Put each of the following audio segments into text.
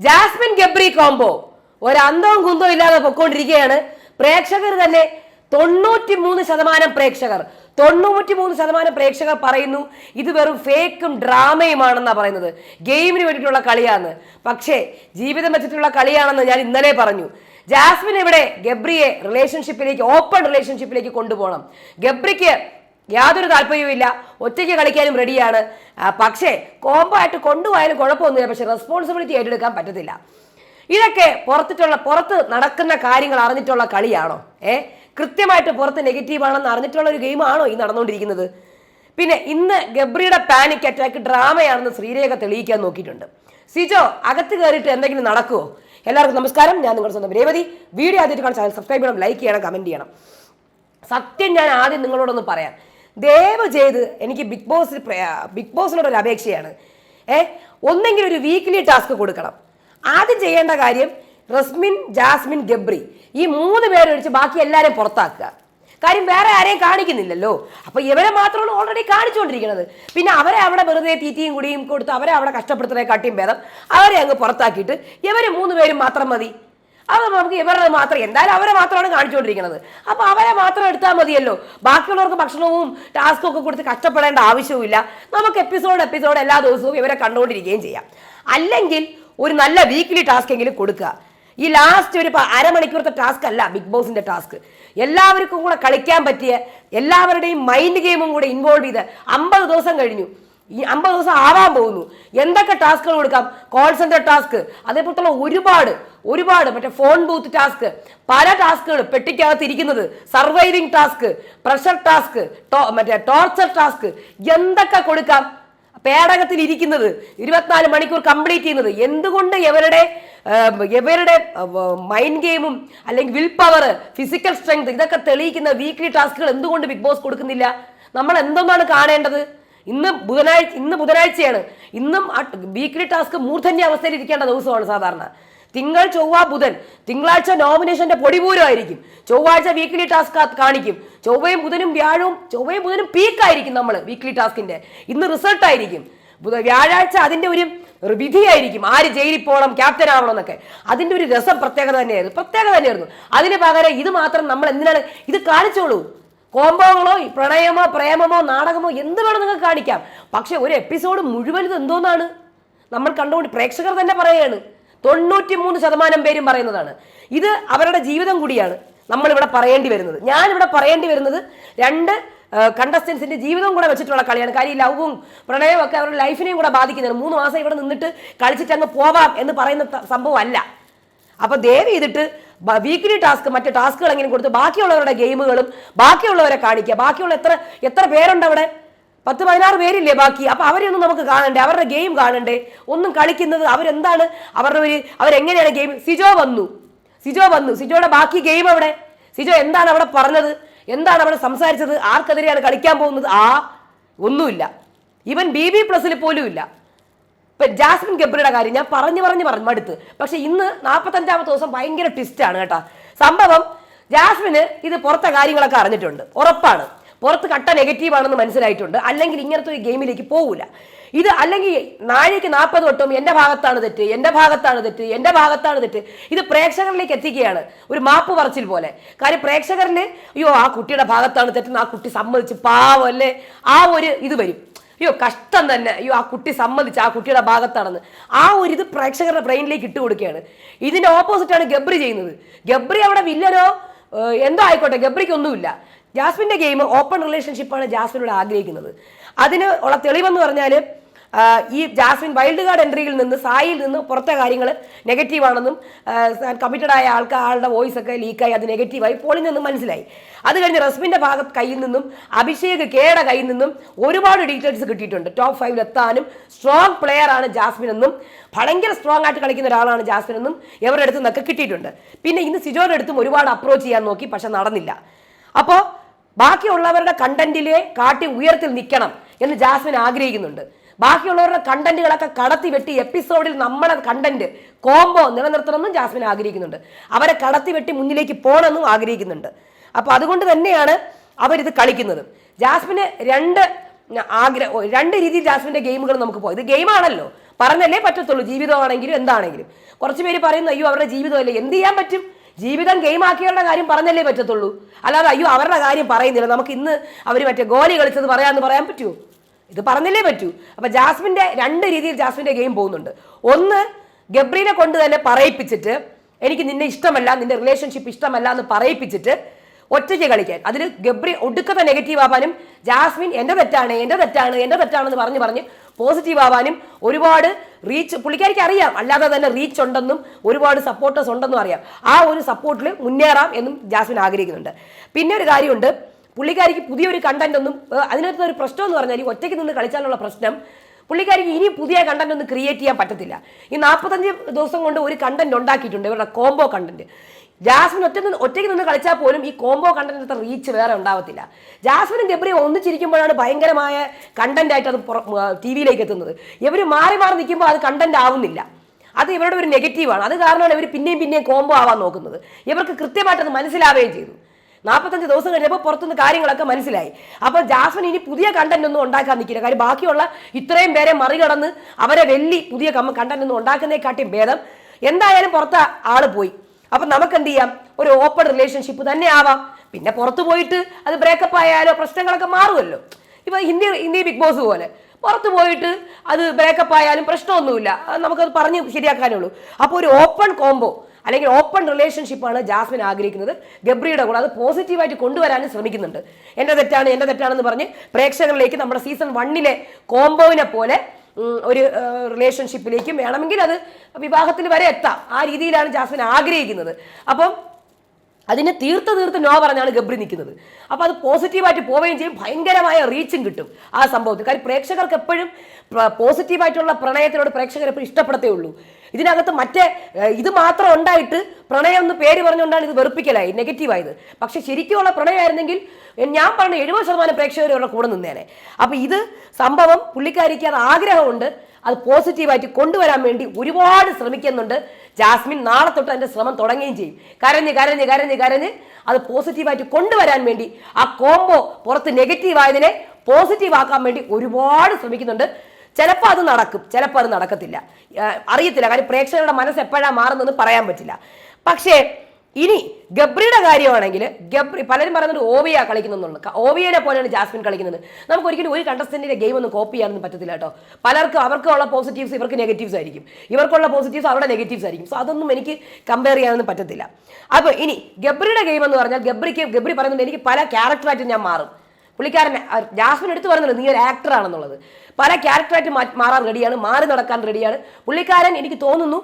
Jasmine Gabri combo ഒരു അന്തവും കുന്തവും ഇല്ലാതെ പൊക്കോണ്ടിരിക്കുകയാണ്. പ്രേക്ഷകർ തന്നെ 93% പ്രേക്ഷകർ പറയുന്നു ഇത് വെറും ഫേക്കും ഡ്രാമയുമാണെന്നാ പറയുന്നത്. ഗെയിമിന് വേണ്ടിയിട്ടുള്ള കളിയാന്ന്. പക്ഷേ ജീവിതം വെച്ചിട്ടുള്ള കളിയാണെന്ന് ഞാൻ ഇന്നലെ പറഞ്ഞു. ജാസ്മിൻ ഇവിടെ ഗബ്രിയെ ഓപ്പൺ റിലേഷൻഷിപ്പിലേക്ക് കൊണ്ടുപോകണം. ഗബ്രിക്ക് യാതൊരു താല്പര്യവുമില്ല, ഒറ്റയ്ക്ക് കളിക്കാനും റെഡിയാണ്. പക്ഷേ കോംബോ ആയിട്ട് കൊണ്ടുപോയാലും കുഴപ്പമൊന്നുമില്ല, പക്ഷെ റെസ്പോൺസിബിലിറ്റി ഏറ്റെടുക്കാൻ പറ്റത്തില്ല. ഇതൊക്കെ പുറത്ത് നടക്കുന്ന കാര്യങ്ങൾ അറിഞ്ഞിട്ടുള്ള കളിയാണോ? കൃത്യമായിട്ട് പുറത്ത് നെഗറ്റീവാണെന്ന് അറിഞ്ഞിട്ടുള്ള ഒരു ഗെയിമാണോ ഈ നടന്നുകൊണ്ടിരിക്കുന്നത്? പിന്നെ ഇന്ന് ഗബ്രിയുടെ പാനിക് അറ്റാക്ക് ഡ്രാമയാണെന്ന് ശ്രീരേഖ തെളിയിക്കാൻ നോക്കിയിട്ടുണ്ട്. സിജോ അകത്ത് കയറിയിട്ട് എന്തെങ്കിലും നടക്കുമോ? എല്ലാവർക്കും നമസ്കാരം, ഞാൻ നിങ്ങളുടെ സ്വന്തം രേവതി. വീഡിയോ ആദ്യമായിട്ട് കാണാൻ ചാനൽ സബ്സ്ക്രൈബ് ചെയ്യണം, ലൈക്ക് ചെയ്യണം, കമന്റ് ചെയ്യണം. സത്യം ഞാൻ ആദ്യം നിങ്ങളോടൊന്ന് പറയാം, ദയവ് ചെയ്ത് എനിക്ക് ബിഗ് ബോസിനോട് ഒരു അപേക്ഷയാണ്. ഒന്നെങ്കിൽ ഒരു വീക്ക്ലി ടാസ്ക് കൊടുക്കണം. ആദ്യം ചെയ്യേണ്ട കാര്യം റസ്മിൻ, ജാസ്മിൻ, ഗബ്രി ഈ 3 പേരൊഴിച്ച് ബാക്കി എല്ലാവരെയും പുറത്താക്കുക. കാര്യം വേറെ ആരെയും കാണിക്കുന്നില്ലല്ലോ. അപ്പൊ ഇവരെ മാത്രമാണ് ഓൾറെഡി കാണിച്ചുകൊണ്ടിരിക്കുന്നത്. പിന്നെ അവരെ അവിടെ വെറുതെ തീറ്റിയും കുടിയും കൊടുത്ത് അവരെ അവിടെ കഷ്ടപ്പെടുത്തുന്നതിനെക്കാട്ടിയും ഭേദം അവരെ അങ്ങ് പുറത്താക്കിയിട്ട് ഇവര് 3 പേരും മാത്രം മതി. അത് നമുക്ക് ഇവരുടെ മാത്രം, എന്തായാലും അവരെ മാത്രമാണ് കാണിച്ചുകൊണ്ടിരിക്കുന്നത്. അപ്പൊ അവരെ മാത്രം എടുത്താൽ മതിയല്ലോ. ബാക്കിയുള്ളവർക്ക് ഭക്ഷണവും ടാസ്കും ഒക്കെ കൊടുത്ത് കഷ്ടപ്പെടേണ്ട ആവശ്യവുമില്ല. നമുക്ക് എപ്പിസോഡ് എല്ലാ ദിവസവും ഇവരെ കണ്ടുകൊണ്ടിരിക്കുകയും ചെയ്യാം. അല്ലെങ്കിൽ ഒരു നല്ല വീക്ക്ലി ടാസ്ക് എങ്കിലും കൊടുക്കുക. ഈ ലാസ്റ്റ് ഒരു അരമണിക്കൂറത്തെ ടാസ്ക് അല്ല ബിഗ് ബോസിന്റെ ടാസ്ക്. എല്ലാവർക്കും കൂടെ കളിക്കാൻ പറ്റിയ, എല്ലാവരുടെയും മൈൻഡ് ഗെയിമും കൂടെ ഇൻവോൾവ് ചെയ്ത് 50 ദിവസം കഴിഞ്ഞു, ഈ 50 ദിവസം ആവാൻ പോകുന്നു. എന്തൊക്കെ ടാസ്കുകൾ കൊടുക്കാം? കോൾ സെന്റർ ടാസ്ക്, അതേപോലത്തുള്ള ഒരുപാട് മറ്റേ ഫോൺ ബൂത്ത് ടാസ്ക്, പല ടാസ്കുകൾ, പെട്ടിക്കകത്ത് ഇരിക്കുന്നത്, സർവൈവിങ് ടാസ്ക്, പ്രഷർ ടാസ്ക്, മറ്റേ ടോർച്ചർ ടാസ്ക്, എന്തൊക്കെ കൊടുക്കാം? പേടകത്തിൽ ഇരിക്കുന്നത്, 24 മണിക്കൂർ കംപ്ലീറ്റ് ചെയ്യുന്നത്. എന്തുകൊണ്ട് ഇവരുടെ മൈൻഡ് ഗെയിമും അല്ലെങ്കിൽ വിൽ പവർ, ഫിസിക്കൽ സ്ട്രെങ്ത് ഇതൊക്കെ തെളിയിക്കുന്ന വീക്ക്ലി ടാസ്കുകൾ എന്തുകൊണ്ട് ബിഗ് ബോസ് കൊടുക്കുന്നില്ല? നമ്മൾ എന്തൊന്നാണ് കാണേണ്ടത്? ഇന്ന് ബുധനാഴ്ചയാണ്. ഇന്നും വീക്ക്ലി ടാസ്ക് മൂർധന്യ അവസ്ഥയിൽ ഇരിക്കേണ്ട ദിവസമാണ് സാധാരണ. തിങ്കൾ, ചൊവ്വ, ബുധൻ. തിങ്കളാഴ്ച നോമിനേഷന്റെ പൊടിപൂരമായിരിക്കും. ചൊവ്വാഴ്ച വീക്ക്ലി ടാസ്ക് കാണിക്കും. ചൊവ്വയും ബുധനും പീക്കായിരിക്കും നമ്മൾ വീക്ക്ലി ടാസ്കിന്റെ. ഇന്ന് റിസൾട്ട് ആയിരിക്കും. വ്യാഴാഴ്ച അതിന്റെ ഒരു വിധിയായിരിക്കും, ആര് ജയിലിൽ പോകണം, ക്യാപ്റ്റൻ ആവണം എന്നൊക്കെ. അതിന്റെ ഒരു പ്രത്യേകത തന്നെയായിരുന്നു. അതിന് പകരം ഇത് മാത്രം നമ്മൾ എന്തിനാണ് ഇത് കാണിച്ചോളൂ? കോംബോകളോ പ്രണയമോ പ്രേമമോ നാടകമോ എന്ത് വേണം നിങ്ങൾക്ക് കാണിക്കാം. പക്ഷെ ഒരു എപ്പിസോഡ് മുഴുവൻ ഇത് എന്തോന്നാണ് നമ്മൾ കണ്ടുകൊണ്ട് പ്രേക്ഷകർ തന്നെ പറയുകയാണ്. 93% പേരും പറയുന്നതാണ്. ഇത് അവരുടെ ജീവിതം കൂടിയാണ് നമ്മളിവിടെ പറയേണ്ടി വരുന്നത്. ഞാനിവിടെ പറയേണ്ടി വരുന്നത് 2 കണ്ടസ്റ്റൻസിന്റെ ജീവിതം കൂടെ വെച്ചിട്ടുള്ള കളിയാണ്. കാര്യം ഈ ലവും പ്രണയവും ഒക്കെ അവരുടെ ലൈഫിനെയും കൂടെ ബാധിക്കുന്നതാണ്. 3 മാസം ഇവിടെ നിന്നിട്ട് കളിച്ചിട്ട് അങ്ങ് പോവാം എന്ന് പറയുന്ന സംഭവം അല്ല. അപ്പൊ ദയവ് ചെയ്തിട്ട് വീക്ക്ലി ടാസ്ക്, മറ്റു ടാസ്കുകൾ എങ്ങനെ കൊടുത്ത് ബാക്കിയുള്ളവരുടെ ഗെയിമുകളും ബാക്കിയുള്ളവരെ കാണിക്കുക. ബാക്കിയുള്ള എത്ര പേരുണ്ട് അവിടെ? 10-16 പേരില്ലേ ബാക്കി? അപ്പൊ അവരെയൊന്നും നമുക്ക് കാണണ്ടേ? അവരുടെ ഗെയിം കാണണ്ടേ? ഒന്നും കളിക്കുന്നത് അവരെന്താണ്, അവരെങ്ങനെയാണ് ഗെയിം? സിജോ വന്നു. സിജോയുടെ ബാക്കി ഗെയിം അവിടെ. സിജോ എന്താണ് അവിടെ പറഞ്ഞത്? എന്താണ് അവിടെ സംസാരിച്ചത്? ആർക്കെതിരെയാണ് കളിക്കാൻ പോകുന്നത്? ഒന്നുമില്ല. ഈവൻ BB+ പോലും ഇല്ല. ഇപ്പൊ ജാസ്മിൻ ഗബ്രിയുടെ കാര്യം ഞാൻ പറഞ്ഞു മടുത്ത്. പക്ഷെ ഇന്ന് 45ാമത്തെ ദിവസം ഭയങ്കര ട്വിസ്റ്റാണ് കേട്ടോ സംഭവം. ജാസ്മിന് ഇത് പുറത്തെ കാര്യങ്ങളൊക്കെ അറിഞ്ഞിട്ടുണ്ട്, ഉറപ്പാണ്. പുറത്ത് കട്ട നെഗറ്റീവാണെന്ന് മനസ്സിലായിട്ടുണ്ട്. അല്ലെങ്കിൽ ഇങ്ങനത്തെ ഒരു ഗെയിമിലേക്ക് പോകൂല. ഇത് അല്ലെങ്കിൽ നാഴേക്ക് 40 വട്ടം എൻ്റെ ഭാഗത്താണ് തെറ്റ്. ഇത് പ്രേക്ഷകരിലേക്ക് എത്തിക്കുകയാണ്, ഒരു മാപ്പ് പറച്ചിൽ പോലെ. കാര്യം പ്രേക്ഷകരിന് അയ്യോ ആ കുട്ടിയുടെ ഭാഗത്താണ് തെറ്റെന്ന്, ആ കുട്ടി സമ്മതിച്ച് പാവം അല്ലേ, ആ ഒരു ഇത് വരും. അയ്യോ കഷ്ടം തന്നെ, അയ്യോ ആ കുട്ടി സമ്മതിച്ച് ആ കുട്ടിയുടെ ഭാഗത്താണെന്ന് ആ ഒരു ഇത് പ്രേക്ഷകരുടെ ബ്രെയിനിലേക്ക് ഇട്ട് കൊടുക്കുകയാണ്. ഇതിന്റെ ഓപ്പോസിറ്റാണ് ഗബ്രി ചെയ്യുന്നത്. ഗബ്രി അവിടെ വില്ലനോ എന്തോ ആയിക്കോട്ടെ, ഗബ്രിക്കൊന്നുമില്ല. ജാസ്മിന്റെ ഗെയിം ഓപ്പൺ റിലേഷൻഷിപ്പാണ് ജാസ്മിനോട് ആഗ്രഹിക്കുന്നത്. അതിന് ഉള്ള തെളിവെന്ന് പറഞ്ഞാൽ ഈ ജാസ്മിൻ വൈൽഡ് കാർഡ് എൻട്രിയിൽ നിന്ന്, സായിൽ നിന്ന് പുറത്തെ കാര്യങ്ങൾ നെഗറ്റീവാണെന്നും കമ്മിറ്റഡ് ആയ ആളുടെ വോയിസ് ഒക്കെ ലീക്കായി അത് നെഗറ്റീവായി പോളിൽ നിന്നും മനസ്സിലായി. അത് കഴിഞ്ഞ് റസ്മിന്റെ കയ്യിൽ നിന്നും അഭിഷേക് കെയുടെ കയ്യിൽ നിന്നും ഒരുപാട് ഡീറ്റെയിൽസ് കിട്ടിയിട്ടുണ്ട്. ടോപ്പ് 5 എത്താനും സ്ട്രോങ് പ്ലെയർ ആണ് ജാസ്മിൻ എന്നും, ഭയങ്കര സ്ട്രോങ് ആയിട്ട് കളിക്കുന്ന ഒരാളാണ് ജാസ്മിൻ എന്നും ഇവരുടെ അടുത്ത് നിന്നൊക്കെ കിട്ടിയിട്ടുണ്ട്. പിന്നെ ഇന്ന് സിജോയുടെ അടുത്തും ഒരുപാട് അപ്രോച്ച് ചെയ്യാൻ നോക്കി, പക്ഷെ നടന്നില്ല. അപ്പോൾ ബാക്കിയുള്ളവരുടെ കണ്ടന്റിലെ കാട്ടി ഉയരത്തിൽ നിൽക്കണം എന്ന് ജാസ്മിൻ ആഗ്രഹിക്കുന്നുണ്ട്. ബാക്കിയുള്ളവരുടെ കണ്ടന്റുകളൊക്കെ കടത്തി വെട്ടി എപ്പിസോഡിൽ നമ്മുടെ കണ്ടന്റ് കോംബോ നിലനിർത്തണമെന്നും ജാസ്മിൻ ആഗ്രഹിക്കുന്നുണ്ട്. അവരെ കടത്തി വെട്ടി മുന്നിലേക്ക് പോകണമെന്നും ആഗ്രഹിക്കുന്നുണ്ട്. അപ്പൊ അതുകൊണ്ട് തന്നെയാണ് അവരിത് കളിക്കുന്നത്. ജാസ്മിന് രണ്ട് രീതിയിൽ ജാസ്മിന്റെ ഗെയിമുകൾ നമുക്ക് പോയി. ഇത് ഗെയിമാണല്ലോ, പറഞ്ഞല്ലേ പറ്റത്തുള്ളൂ. ജീവിതമാണെങ്കിലും എന്താണെങ്കിലും. കുറച്ച് പേര് പറയുന്നു അയ്യോ അവരുടെ ജീവിതമല്ലേ, എന്ത് ചെയ്യാൻ പറ്റും? ജീവിതം ഗെയിം ആക്കിയവരുടെ കാര്യം പറഞ്ഞല്ലേ പറ്റത്തുള്ളൂ. അല്ലാതെ അയ്യോ അവരുടെ കാര്യം പറയുന്നില്ല, നമുക്ക് ഇന്ന് അവർ മറ്റേ ഗോലി കളിച്ചത് പറയാമെന്ന് പറയാൻ പറ്റുമോ? ഇത് പറഞ്ഞല്ലേ പറ്റൂ. അപ്പൊ ജാസ്മിന്റെ രണ്ട് രീതിയിൽ ജാസ്മിന്റെ ഗെയിം പോകുന്നുണ്ട്. ഒന്ന്, ഗബ്രീനെ കൊണ്ട് തന്നെ പറയിപ്പിച്ചിട്ട് എനിക്ക് നിന്നെ ഇഷ്ടമല്ല, നിന്റെ റിലേഷൻഷിപ്പ് ഇഷ്ടമല്ല എന്ന് പറയിപ്പിച്ചിട്ട് ഒറ്റയ്ക്ക് കളിക്കാൻ. അതിൽ ഗബ്രി ഒടുക്കത്തെ നെഗറ്റീവ് ആവാനും ജാസ്മിൻ എൻ്റെ തെറ്റാണെന്ന് പറഞ്ഞ് പോസിറ്റീവ് ആവാനും ഒരുപാട് റീച്ച് പുള്ളിക്കാരിക്ക് അറിയാം. അല്ലാതെ തന്നെ റീച്ച് ഉണ്ടെന്നും ഒരുപാട് സപ്പോർട്ടേഴ്സ് ഉണ്ടെന്നും അറിയാം. ആ ഒരു സപ്പോർട്ടിൽ മുന്നേറാം എന്നും ജാസ്മിൻ ആഗ്രഹിക്കുന്നുണ്ട്. പിന്നെ ഒരു കാര്യമുണ്ട്, പുള്ളിക്കാരിക്ക് പുതിയൊരു കണ്ടന്റ് ഒന്നും അതിനകത്ത് ഒരു പ്രശ്നം എന്ന് പറഞ്ഞാൽ ഈ ഒറ്റയ്ക്ക് നിന്ന് കളിച്ചാലുള്ള പ്രശ്നം, പുള്ളിക്കാരിക്ക് ഇനി പുതിയ കണ്ടന്റ് ഒന്നും ക്രിയേറ്റ് ചെയ്യാൻ പറ്റത്തില്ല. ഈ 45 ദിവസം കൊണ്ട് ഒരു കണ്ടന്റ് ഉണ്ടാക്കിയിട്ടുണ്ട്, ഇവരുടെ കോംബോ കണ്ടന്റ്. ജാസ്മിൻ ഒറ്റയ്ക്ക് നിന്ന് കളിച്ചാൽ പോലും ഈ കോംബോ കണ്ടന്റിന്റെ റീച്ച് വേറെ ഉണ്ടാവത്തില്ല. ജാസ്മിനും ഗബ്രിയും ഒന്നിച്ചിരിക്കുമ്പോഴാണ് ഭയങ്കരമായ കണ്ടന്റ് ആയിട്ട് അത് ടി വിയിലേക്ക് എത്തുന്നത്. ഇവർ മാറി മാറി നിൽക്കുമ്പോൾ അത് കണ്ടന്റ് ആവുന്നില്ല. അത് ഇവരുടെ ഒരു നെഗറ്റീവാണ്. അത് കാരണമാണ് ഇവർ പിന്നെയും കോംബോ ആവാൻ നോക്കുന്നത്. ഇവർക്ക് കൃത്യമായിട്ടത് മനസ്സിലാവുകയും ചെയ്തു. 45 ദിവസം കഴിഞ്ഞപ്പോൾ പുറത്തുനിന്ന് കാര്യങ്ങളൊക്കെ മനസ്സിലായി. അപ്പോൾ ജാസ്മിൻ ഇനി പുതിയ കണ്ടന്റ് ഒന്നും ഉണ്ടാക്കാൻ നിൽക്കില്ല. കാര്യം ബാക്കിയുള്ള ഇത്രയും പേരെ മറികടന്ന് അവരെ പുതിയ കണ്ടന്റ് ഒന്നും ഉണ്ടാക്കുന്നതിനെക്കാട്ടിയും ഭേദം എന്തായാലും പുറത്ത് ആള് പോയി. അപ്പം നമുക്ക് എന്ത് ചെയ്യാം, ഒരു ഓപ്പൺ റിലേഷൻഷിപ്പ് തന്നെ ആവാം. പിന്നെ പുറത്തു പോയിട്ട് അത് ബ്രേക്കപ്പ് ആയാലോ പ്രശ്നങ്ങളൊക്കെ മാറുമല്ലോ. ഇപ്പൊ ഹിന്ദി ബിഗ് ബോസ് പോലെ പുറത്തു പോയിട്ട് അത് ബ്രേക്കപ്പ് ആയാലും പ്രശ്നമൊന്നുമില്ല, നമുക്കത് പറഞ്ഞ് ശരിയാക്കാനേ ഉള്ളൂ. അപ്പോൾ ഒരു ഓപ്പൺ കോംബോ അല്ലെങ്കിൽ ഓപ്പൺ റിലേഷൻഷിപ്പാണ് ജാസ്മിൻ ആഗ്രഹിക്കുന്നത് ഗബ്രിയുടെ കൂടെ. അത് പോസിറ്റീവായിട്ട് കൊണ്ടുവരാനും ശ്രമിക്കുന്നുണ്ട്. എൻ്റെ തെറ്റാണെന്ന് പറഞ്ഞ് പ്രേക്ഷകരിലേക്ക് നമ്മുടെ സീസൺ 1 കോംബോവിനെ പോലെ ഒരു റിലേഷൻഷിപ്പിലേക്കും വേണമെങ്കിൽ അത് വിവാഹത്തിൽ വരെ എത്താം. ആ രീതിയിലാണ് ജാസ്മിൻ ആഗ്രഹിക്കുന്നത്. അപ്പം അതിനെ തീർത്ത് നോ പറഞ്ഞാണ് ഗബ്രി നിൽക്കുന്നത്. അപ്പോൾ അത് പോസിറ്റീവായിട്ട് പോവുകയും ചെയ്യും, ഭയങ്കരമായ റീച്ചും കിട്ടും ആ സംഭവത്തിൽ. കാര്യം പ്രേക്ഷകർക്ക് എപ്പോഴും പോസിറ്റീവായിട്ടുള്ള പ്രണയത്തിനോട് പ്രേക്ഷകർ എപ്പോഴും ഇഷ്ടപ്പെടത്തേ ഉള്ളൂ. ഇതിനകത്ത് ഇത് മാത്രം ഉണ്ടായിട്ട് പ്രണയം എന്ന് പേര് പറഞ്ഞുകൊണ്ടാണ് ഇത് വെറുപ്പിക്കലായി നെഗറ്റീവായത്. പക്ഷെ ശരിക്കുമുള്ള പ്രണയമായിരുന്നെങ്കിൽ ഞാൻ പറഞ്ഞ 70% പ്രേക്ഷകർ ഇവരുടെ കൂടെ നിന്നേനെ. അപ്പോൾ ഇത് സംഭവം പുള്ളിക്കാരിക്ക് അത് ആഗ്രഹമുണ്ട്, അത് പോസിറ്റീവായിട്ട് കൊണ്ടുവരാൻ വേണ്ടി ഒരുപാട് ശ്രമിക്കുന്നുണ്ട് ജാസ്മിൻ. നാളെ തൊട്ട് അതിൻ്റെ ശ്രമം തുടങ്ങുകയും ചെയ്യും. കരഞ്ഞ് അത് പോസിറ്റീവായിട്ട് കൊണ്ടുവരാൻ വേണ്ടി ആ കോംബോ പുറത്ത് നെഗറ്റീവ് ആയതിനെ പോസിറ്റീവ് ആക്കാൻ വേണ്ടി ഒരുപാട് ശ്രമിക്കുന്നുണ്ട്. ചിലപ്പോൾ അത് നടക്കും, ചിലപ്പോൾ അത് നടക്കത്തില്ല, അറിയത്തില്ല. കാര്യം പ്രേക്ഷകരുടെ മനസ്സ് എപ്പോഴാണ് മാറുന്നതെന്ന് പറയാൻ പറ്റില്ല. പക്ഷേ ഇനി ഗബ്രിയുടെ കാര്യമാണെങ്കിൽ ഗബ്രി പലരും പറയുന്നത് ഓവിയ കളിക്കുന്നുണ്ട്. ഓവിയനെ പോലെയാണ് ജാസ്മിൻ കളിക്കുന്നത്. നമുക്ക് ഒരിക്കലും ഒരു കണ്ടസ്റ്റന്റിന്റെ ഗെയിം ഒന്നും കോപ്പി ചെയ്യാനൊന്നും പറ്റത്തില്ല കേട്ടോ. പലർക്കും അവർക്കുള്ള പോസിറ്റീവ്സ് ഇവർക്ക് നെഗറ്റീവ്സ് ആയിരിക്കും, ഇവർക്കുള്ള പോസിറ്റീവ്സ് അവരുടെ നെഗറ്റീവ്സ് ആയിരിക്കും. സോ അതൊന്നും എനിക്ക് കമ്പയർ ചെയ്യാനൊന്നും പറ്റത്തില്ല. അപ്പോൾ ഇനി ഗബ്രിയുടെ ഗെയിം എന്ന് പറഞ്ഞാൽ ഗബ്രി പറയുന്നുണ്ട് എനിക്ക് പല ക്യാരക്ടറായിട്ട് ഞാൻ മാറും. പുള്ളിക്കാരൻ ജാസ്മിൻ എടുത്ത് പറയുന്നുണ്ട് നീ ഒരു ആക്ടർ ആണെന്നുള്ളത്. പല ക്യാരക്ടറായിട്ട് മാറാൻ റെഡിയാണ്, മാറി നടക്കാൻ റെഡിയാണ് പുള്ളിക്കാരൻ. എനിക്ക് തോന്നുന്നു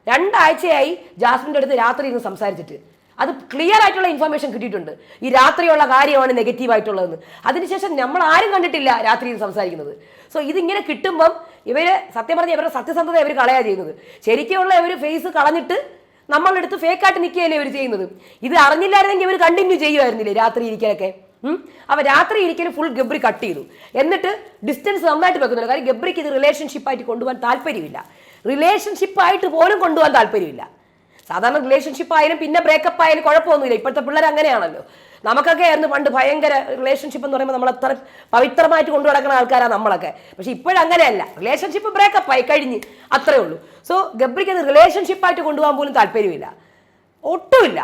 രണ്ടാഴ്ചയായി ജാസ്മിൻ്റെ അടുത്ത് രാത്രി ഇന്ന് സംസാരിച്ചിട്ട് അത് ക്ലിയർ ആയിട്ടുള്ള ഇൻഫർമേഷൻ കിട്ടിയിട്ടുണ്ട്. ഈ രാത്രിയുള്ള കാര്യമാണ് നെഗറ്റീവായിട്ടുള്ളതെന്ന്. അതിനുശേഷം നമ്മൾ ആരും കണ്ടിട്ടില്ല രാത്രിയിൽ സംസാരിക്കുന്നത്. സോ ഇതിങ്ങനെ കിട്ടുമ്പം സത്യം പറഞ്ഞാൽ ഇവരുടെ സത്യസന്ധത ഇവർ കളയാ ചെയ്യുന്നത്. ശരിക്കുള്ള ഇവർ ഫേസ് കളഞ്ഞിട്ട് നമ്മളെടുത്ത് ഫേക്കായിട്ട് നിൽക്കുകയല്ലേ ഇവർ ചെയ്യുന്നത്. ഇത് അറിഞ്ഞില്ലായിരുന്നെങ്കിൽ ഇവർ കണ്ടിന്യൂ ചെയ്യുമായിരുന്നില്ലേ രാത്രി ഇരിക്കലൊക്കെ. അപ്പോൾ രാത്രി ഇരിക്കലും ഫുൾ ഗബ്രി കട്ട് ചെയ്തു. എന്നിട്ട് ഡിസ്റ്റൻസ് നന്നായിട്ട് വെക്കുന്നുണ്ട്. കാര്യം ഗബ്രിക്ക് ഇത് റിലേഷൻഷിപ്പായിട്ട് കൊണ്ടുപോകാൻ താല്പര്യമില്ല, റിലേഷൻഷിപ്പായിട്ട് പോലും കൊണ്ടുപോകാൻ താല്പര്യമില്ല. സാധാരണ റിലേഷൻഷിപ്പ് ആയാലും പിന്നെ ബ്രേക്കപ്പ് ആയാലും കുഴപ്പമൊന്നുമില്ല. ഇപ്പോഴത്തെ പിള്ളേർ അങ്ങനെയാണല്ലോ. നമുക്കൊക്കെ ആയിരുന്നു പണ്ട് ഭയങ്കര റിലേഷൻഷിപ്പ് എന്ന് പറയുമ്പോൾ നമ്മളത്ര പവിത്രമായിട്ട് കൊണ്ടു നടക്കുന്ന ആൾക്കാരാണ് നമ്മളൊക്കെ. പക്ഷെ ഇപ്പോഴങ്ങനെയല്ല, റിലേഷൻഷിപ്പ് ബ്രേക്കപ്പ് ആയി കഴിഞ്ഞ് അത്രേ ഉള്ളൂ. സോ ഗബ്രിക്ക് അത് റിലേഷൻഷിപ്പായിട്ട് കൊണ്ടുപോകാൻ പോലും താല്പര്യമില്ല, ഒട്ടുമില്ല.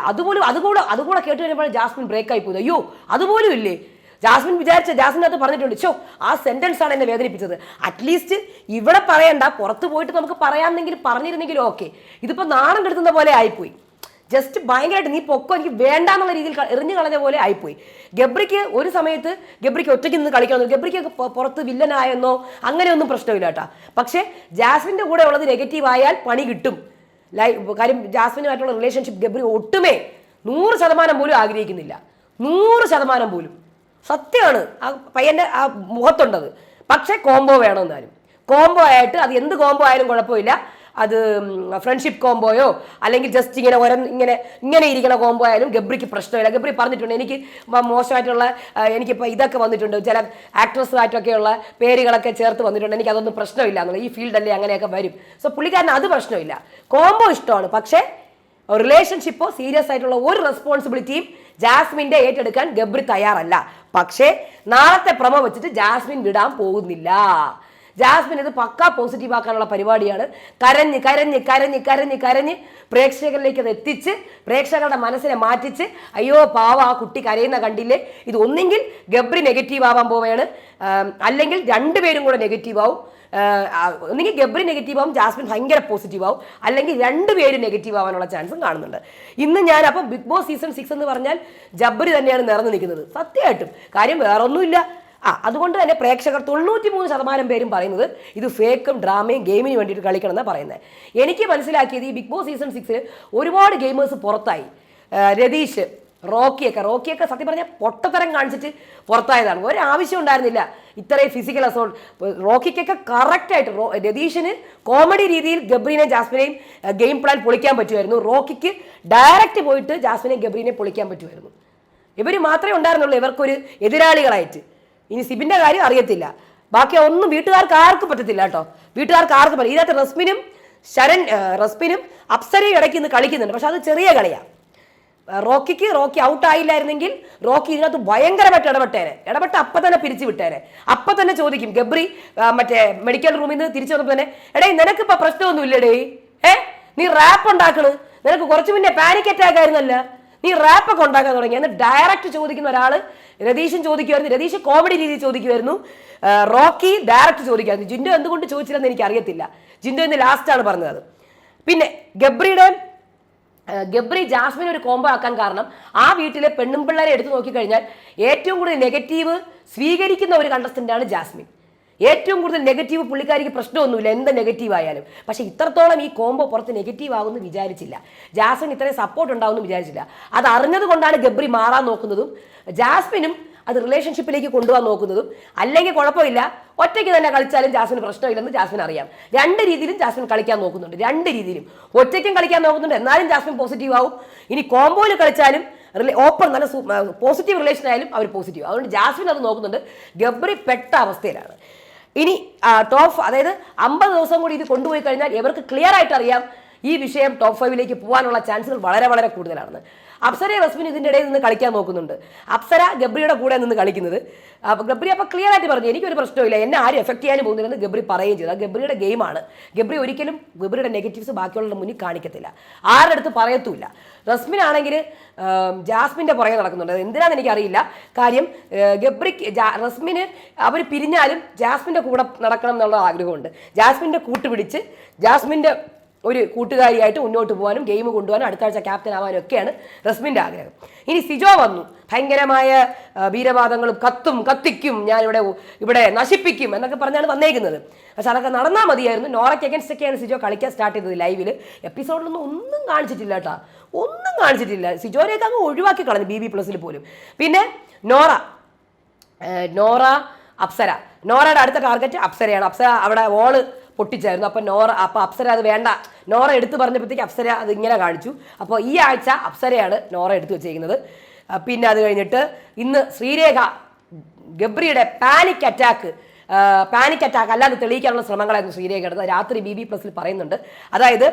അതുകൂടെ കേട്ട് വരുമ്പോൾ ജാസ്മിൻ ബ്രേക്കായി പോകുന്നത്. അയ്യോ അതുപോലും ഇല്ലേ. ജാസ്മിൻ ജാസ്മിനകത്ത് പറഞ്ഞിട്ടുണ്ട്, ആ സെന്റൻസ് ആണ് എന്നെ വേദനിപ്പിച്ചത്. അറ്റ്ലീസ്റ്റ് ഇവിടെ പറയണ്ട, പുറത്ത് പോയിട്ട് നമുക്ക് പറയാമെന്നെങ്കിലും പറഞ്ഞിരുന്നെങ്കിലും ഓക്കെ. ഇതിപ്പോൾ നാണം കെടുത്തുന്ന പോലെ ആയിപ്പോയി. ജസ്റ്റ് ഭയങ്കരമായിട്ട് നീ പൊക്കോ എനിക്ക് വേണ്ടാന്നുള്ള രീതിയിൽ എറിഞ്ഞു കളഞ്ഞ പോലെ ആയിപ്പോയി. ഗബ്രിക്ക് ഒരു സമയത്ത് ഗബ്രിക്ക് ഒറ്റയ്ക്ക് നിന്ന് കളിക്കണം, ഗബ്രിക്ക് പുറത്ത് വില്ലനായെന്നോ അങ്ങനെയൊന്നും പ്രശ്നമില്ല കേട്ടോ. പക്ഷേ ജാസ്മിൻ്റെ കൂടെ ഉള്ളത് നെഗറ്റീവ് ആയാൽ പണി കിട്ടും. കാര്യം ജാസ്മിനുമായിട്ടുള്ള റിലേഷൻഷിപ്പ് ഗബ്രി ഒട്ടുമേ 100% പോലും ആഗ്രഹിക്കുന്നില്ല, 100% പോലും. സത്യമാണ് ആ പയ്യൻ്റെ ആ മുഖത്തുണ്ടത്. പക്ഷേ കോംബോ വേണമെന്നാലും കോംബോ ആയിട്ട് അത് എന്ത് കോംബോ ആയാലും കുഴപ്പമില്ല. അത് ഫ്രണ്ട്ഷിപ്പ് കോംബോയോ അല്ലെങ്കിൽ ജസ്റ്റ് ഇങ്ങനെ ഇരിക്കുന്ന കോംബോ ആയാലും ഗബ്രിക്ക് പ്രശ്നമില്ല. ഗബ്രി പറഞ്ഞിട്ടുണ്ട് എനിക്ക് മോശമായിട്ടുള്ള എനിക്കിപ്പോൾ ഇതൊക്കെ വന്നിട്ടുണ്ട്, ചില ആക്ട്രസുമായിട്ടൊക്കെയുള്ള പേരുകളൊക്കെ ചേർത്ത് വന്നിട്ടുണ്ട്, എനിക്ക് അതൊന്നും പ്രശ്നമില്ല എന്നുള്ള ഈ ഫീൽഡല്ലേ അങ്ങനെയൊക്കെ വരും. സോ പുള്ളിക്കാരന് അത് പ്രശ്നമില്ല, കോംബോ ഇഷ്ടമാണ്. പക്ഷേ റിലേഷൻഷിപ്പോ സീരിയസ് ആയിട്ടുള്ള ഒരു റെസ്പോൺസിബിലിറ്റിയും ജാസ്മിൻ്റെ ഏറ്റെടുക്കാൻ ഗബ്രി തയ്യാറല്ല. പക്ഷേ നാളത്തെ പ്രമോ വെച്ചിട്ട് ജാസ്മിൻ വിടാൻ പോകുന്നില്ല. ജാസ്മിൻ ഇത് പക്കാ പോസിറ്റീവ് ആക്കാനുള്ള പരിപാടിയാണ്. കരഞ്ഞ് കരഞ്ഞ് കരഞ്ഞ് കരഞ്ഞ് കരഞ്ഞ് പ്രേക്ഷകരിലേക്ക് അത് എത്തിച്ച് പ്രേക്ഷകരുടെ മനസ്സിനെ മാറ്റിച്ച് അയ്യോ പാവ ആ കുട്ടി കരയുന്ന കണ്ടില്ലേ, ഇത് ഒന്നെങ്കിൽ ഗബ്രി നെഗറ്റീവ് ആവാൻ പോവുകയാണ്, അല്ലെങ്കിൽ രണ്ടുപേരും കൂടെ നെഗറ്റീവ് ആവും. ഒന്നെങ്കിൽ ഗബ്രി നെഗറ്റീവ് ആവും, ജാസ്മിൻ ഭയങ്കര പോസിറ്റീവ് ആവും, അല്ലെങ്കിൽ രണ്ടുപേരും നെഗറ്റീവ് ആവാനുള്ള ചാൻസും കാണുന്നുണ്ട്. ഇന്ന് ഞാൻ അപ്പം ബിഗ് ബോസ് സീസൺ 6 എന്ന് പറഞ്ഞാൽ ജബ്രി തന്നെയാണ് നിറഞ്ഞു നിൽക്കുന്നത് സത്യമായിട്ടും. കാര്യം വേറൊന്നുമില്ല. അതുകൊണ്ട് തന്നെ പ്രേക്ഷകർ 93% പേരും പറയുന്നത് ഇത് ഫേക്കും ഡ്രാമയും ഗെയിമിന് വേണ്ടിയിട്ട് കളിക്കണം എന്നാണ് പറയുന്നത്. എനിക്ക് മനസ്സിലാക്കിയത് ഈ ബിഗ് ബോസ് സീസൺ 6 ഒരുപാട് ഗെയിമേഴ്സ് പുറത്തായി. രതീഷ്, റോക്കിയൊക്കെ സത്യം പറഞ്ഞാൽ പൊട്ടത്തരം കാണിച്ചിട്ട് പുറത്തായതാണ്. ഒരാവശ്യം ഉണ്ടായിരുന്നില്ല ഇത്രയും ഫിസിക്കൽ അസോൾട്ട്. റോക്കിക്കൊക്കെ കറക്റ്റായിട്ട് രതീഷിന് കോമഡി രീതിയിൽ ഗബ്രീനെയും ജാസ്മിനെയും ഗെയിം പ്ലാൻ പൊളിക്കാൻ പറ്റുമായിരുന്നു. റോക്കിക്ക് ഡയറക്റ്റ് പോയിട്ട് ജാസ്മിനെയും ഗബ്രീനെയും പൊളിക്കാൻ പറ്റുമായിരുന്നു. ഇവർ മാത്രമേ ഉണ്ടായിരുന്നുള്ളൂ ഇവർക്കൊരു എതിരാളികളായിട്ട്. ഇനി സിബിന്റെ കാര്യം അറിയത്തില്ല, ബാക്കി ഒന്നും വീട്ടുകാർക്ക് ആർക്കും പറ്റത്തില്ല കേട്ടോ. വീട്ടുകാർക്ക് ആർക്കും പറ്റില്ല. ഇതിനകത്ത് റസ്മിനും അപ്സരയും ഇടയ്ക്ക് ഇന്ന് കളിക്കുന്നുണ്ട്, പക്ഷെ അത് ചെറിയ കളിയാണ്. റോക്കി ഔട്ട് ആയില്ലായിരുന്നെങ്കിൽ റോക്കി ഇതിനകത്ത് ഭയങ്കരമായിട്ട് ഇടപെട്ട് അപ്പം തന്നെ പിരിച്ചു വിട്ടേനെ. അപ്പം തന്നെ ചോദിക്കും ഗബ്രി മറ്റേ മെഡിക്കൽ റൂമിൽ നിന്ന് തിരിച്ചു വന്നപ്പോൾ തന്നെ, എടേ നിനക്കിപ്പോൾ പ്രശ്നമൊന്നും ഇല്ലടേ, നീ റാപ്പ് ഉണ്ടാക്കണ്, നിനക്ക് കുറച്ച് മുന്നേ പാനിക് അറ്റാക്ക് ആയിരുന്നല്ല, നീ റാപ്പൊക്കെ ഉണ്ടാക്കാൻ തുടങ്ങി എന്ന് ഡയറക്റ്റ് ചോദിക്കുന്ന ഒരാൾ രതീഷും ചോദിക്കുമായിരുന്നു. രതീഷ് കോമഡി രീതിയിൽ ചോദിക്കുമായിരുന്നു, റോക്കി ഡയറക്റ്റ് ചോദിക്കുമായിരുന്നു. ജിൻഡോ എന്തുകൊണ്ട് ചോദിച്ചില്ലെന്ന് എനിക്ക് അറിയത്തില്ല. ജിൻഡോ ഇന്ന് ലാസ്റ്റാണ് പറഞ്ഞത്. പിന്നെ ഗബ്രി ജാസ്മിൻ ഒരു കോംബോ ആക്കാൻ കാരണം ആ വീട്ടിലെ പെണ്ണും പിള്ളേരെ എടുത്തു നോക്കിക്കഴിഞ്ഞാൽ ഏറ്റവും കൂടുതൽ നെഗറ്റീവ് സ്വീകരിക്കുന്ന ഒരു കണ്ടസ്റ്റൻ്റാണ് ജാസ്മിൻ. ഏറ്റവും കൂടുതൽ നെഗറ്റീവ് പുള്ളിക്കാരിക്ക് പ്രശ്നമൊന്നുമില്ല എന്ത് നെഗറ്റീവ് ആയാലും. പക്ഷേ ഇത്രത്തോളം ഈ കോംബോ പുറത്ത് നെഗറ്റീവ് ആകുമെന്ന് വിചാരിച്ചില്ല. ജാസ്മിൻ ഇത്രയും സപ്പോർട്ട് ഉണ്ടാവുമെന്ന് വിചാരിച്ചില്ല. അത് അറിഞ്ഞത് കൊണ്ടാണ് ഗബ്രി മാറാൻ നോക്കുന്നതും ജാസ്മിനും അത് റിലേഷൻഷിപ്പിലേക്ക് കൊണ്ടുപോകാൻ നോക്കുന്നതും. അല്ലെങ്കിൽ കുഴപ്പമില്ല, ഒറ്റയ്ക്ക് തന്നെ കളിച്ചാലും ജാസ്മിന് പ്രശ്നമില്ലെന്ന് ജാസ്മിൻ അറിയാം. രണ്ട് രീതിയിലും ജാസ്മിൻ കളിക്കാൻ നോക്കുന്നുണ്ട്. രണ്ട് രീതിയിലും ഒറ്റയ്ക്കും കളിക്കാൻ നോക്കുന്നുണ്ട്, എന്നാലും ജാസ്മിൻ പോസിറ്റീവ് ആവും. ഇനി കോംബോയിൽ കളിച്ചാലും ഓപ്പൺ നല്ല പോസിറ്റീവ് റിലേഷൻ ആയാലും അവർ പോസിറ്റീവ്. അതുകൊണ്ട് ജാസ്മിൻ അത് നോക്കുന്നുണ്ട്. ഗബ്രി പെട്ട അവസ്ഥയിലാണ്. ഇനി അതായത് 50 ദിവസം കൂടി ഇത് കൊണ്ടുപോയി കഴിഞ്ഞാൽ ഇവർക്ക് ക്ലിയർ ആയിട്ട് അറിയാം ഈ വിഷയം ടോപ്പ് 5 പോകാനുള്ള ചാൻസുകൾ വളരെ വളരെ കൂടുതലാണെന്ന്. അപ്സര റസ്മിൻ ഇതിൻ്റെ ഇടയിൽ നിന്ന് കളിക്കാൻ നോക്കുന്നുണ്ട്. അപ്സര ഗബ്രിയുടെ കൂടെ നിന്ന് കളിക്കുന്നത്. ഗബ്രി അപ്പോൾ ക്ലിയർ ആയിട്ട് പറഞ്ഞു എനിക്കൊരു പ്രശ്നമില്ല, എന്നെ ആരും എഫക്ട് ചെയ്യാനും പോകുന്നില്ലെന്ന് ഗബ്രി പറയുകയും ചെയ്തു. അത് ഗബ്രിയുടെ ഗെയിമാണ്. ഗബ്രി ഒരിക്കലും ഗബ്രിയുടെ നെഗറ്റീവ്സ് ബാക്കിയുള്ളവരുടെ മുന്നിൽ കാണിക്കത്തില്ല, ആരുടെ അടുത്ത് പറയത്തുമില്ല. റസ്മിൻ ആണെങ്കിൽ ജാസ്മിൻ്റെ പുറകെ നടക്കുന്നുണ്ട്. എന്തിനാണെന്ന് എനിക്കറിയില്ല. കാര്യം റസ്മിന് അവർ പിരിഞ്ഞാലും ജാസ്മിൻ്റെ കൂടെ നടക്കണം എന്നുള്ള ആഗ്രഹമുണ്ട്. ജാസ്മിൻ്റെ കൂട്ടുപിടിച്ച് ജാസ്മിൻ്റെ ഒരു കൂട്ടുകാരിയായിട്ട് മുന്നോട്ട് പോകാനും ഗെയിം കൊണ്ടുപോകാനും അടുത്ത ആഴ്ച ക്യാപ്റ്റൻ ആവാനും ഒക്കെയാണ് റസ്മിൻ്റെ ആഗ്രഹം. ഇനി സിജോ വന്നു, ഭയങ്കരമായ വീരവാദങ്ങളും കത്തിക്കും, ഞാൻ ഇവിടെ നശിപ്പിക്കും എന്നൊക്കെ പറഞ്ഞാണ് വന്നേക്കുന്നത്. പക്ഷെ അതൊക്കെ നടന്നാൽ മതിയായിരുന്നു. നോറയ്ക്ക് അഗൻസ്റ്റ് ഒക്കെയാണ് സിജോ കളിക്കാൻ സ്റ്റാർട്ട് ചെയ്തത്. ലൈവിൽ എപ്പിസോഡിലൊന്നും ഒന്നും കാണിച്ചിട്ടില്ല കേട്ടോ, ഒന്നും കാണിച്ചിട്ടില്ല. സിജോനെയൊക്കെ അങ്ങ് ഒഴിവാക്കി കളഞ്ഞു BB+ പോലും. പിന്നെ നോറ അപ്സര, നോറയുടെ അടുത്ത ടാർഗറ്റ് അപ്സരയാണ്. അപ്സര അവിടെ ഓള് പൊട്ടിച്ചായിരുന്നു. അപ്പോൾ അപ്സര അത് വേണ്ട, നോറ എടുത്തു പറഞ്ഞപ്പോഴത്തേക്ക് അപ്സര അത് ഇങ്ങനെ കാണിച്ചു. അപ്പോൾ ഈ ആഴ്ച അപ്സരയാണ് നോറ എടുത്തു വെച്ചിരിക്കുന്നത്. പിന്നെ അത് കഴിഞ്ഞിട്ട് ഇന്ന് ശ്രീരേഖ ഗബ്രിയുടെ പാനിക് അറ്റാക്ക് അല്ലാതെ തെളിയിക്കാനുള്ള ശ്രമങ്ങളായിരുന്നു ശ്രീരേഖ എടുത്തത്. രാത്രി BB+ പറയുന്നുണ്ട്. അതായത്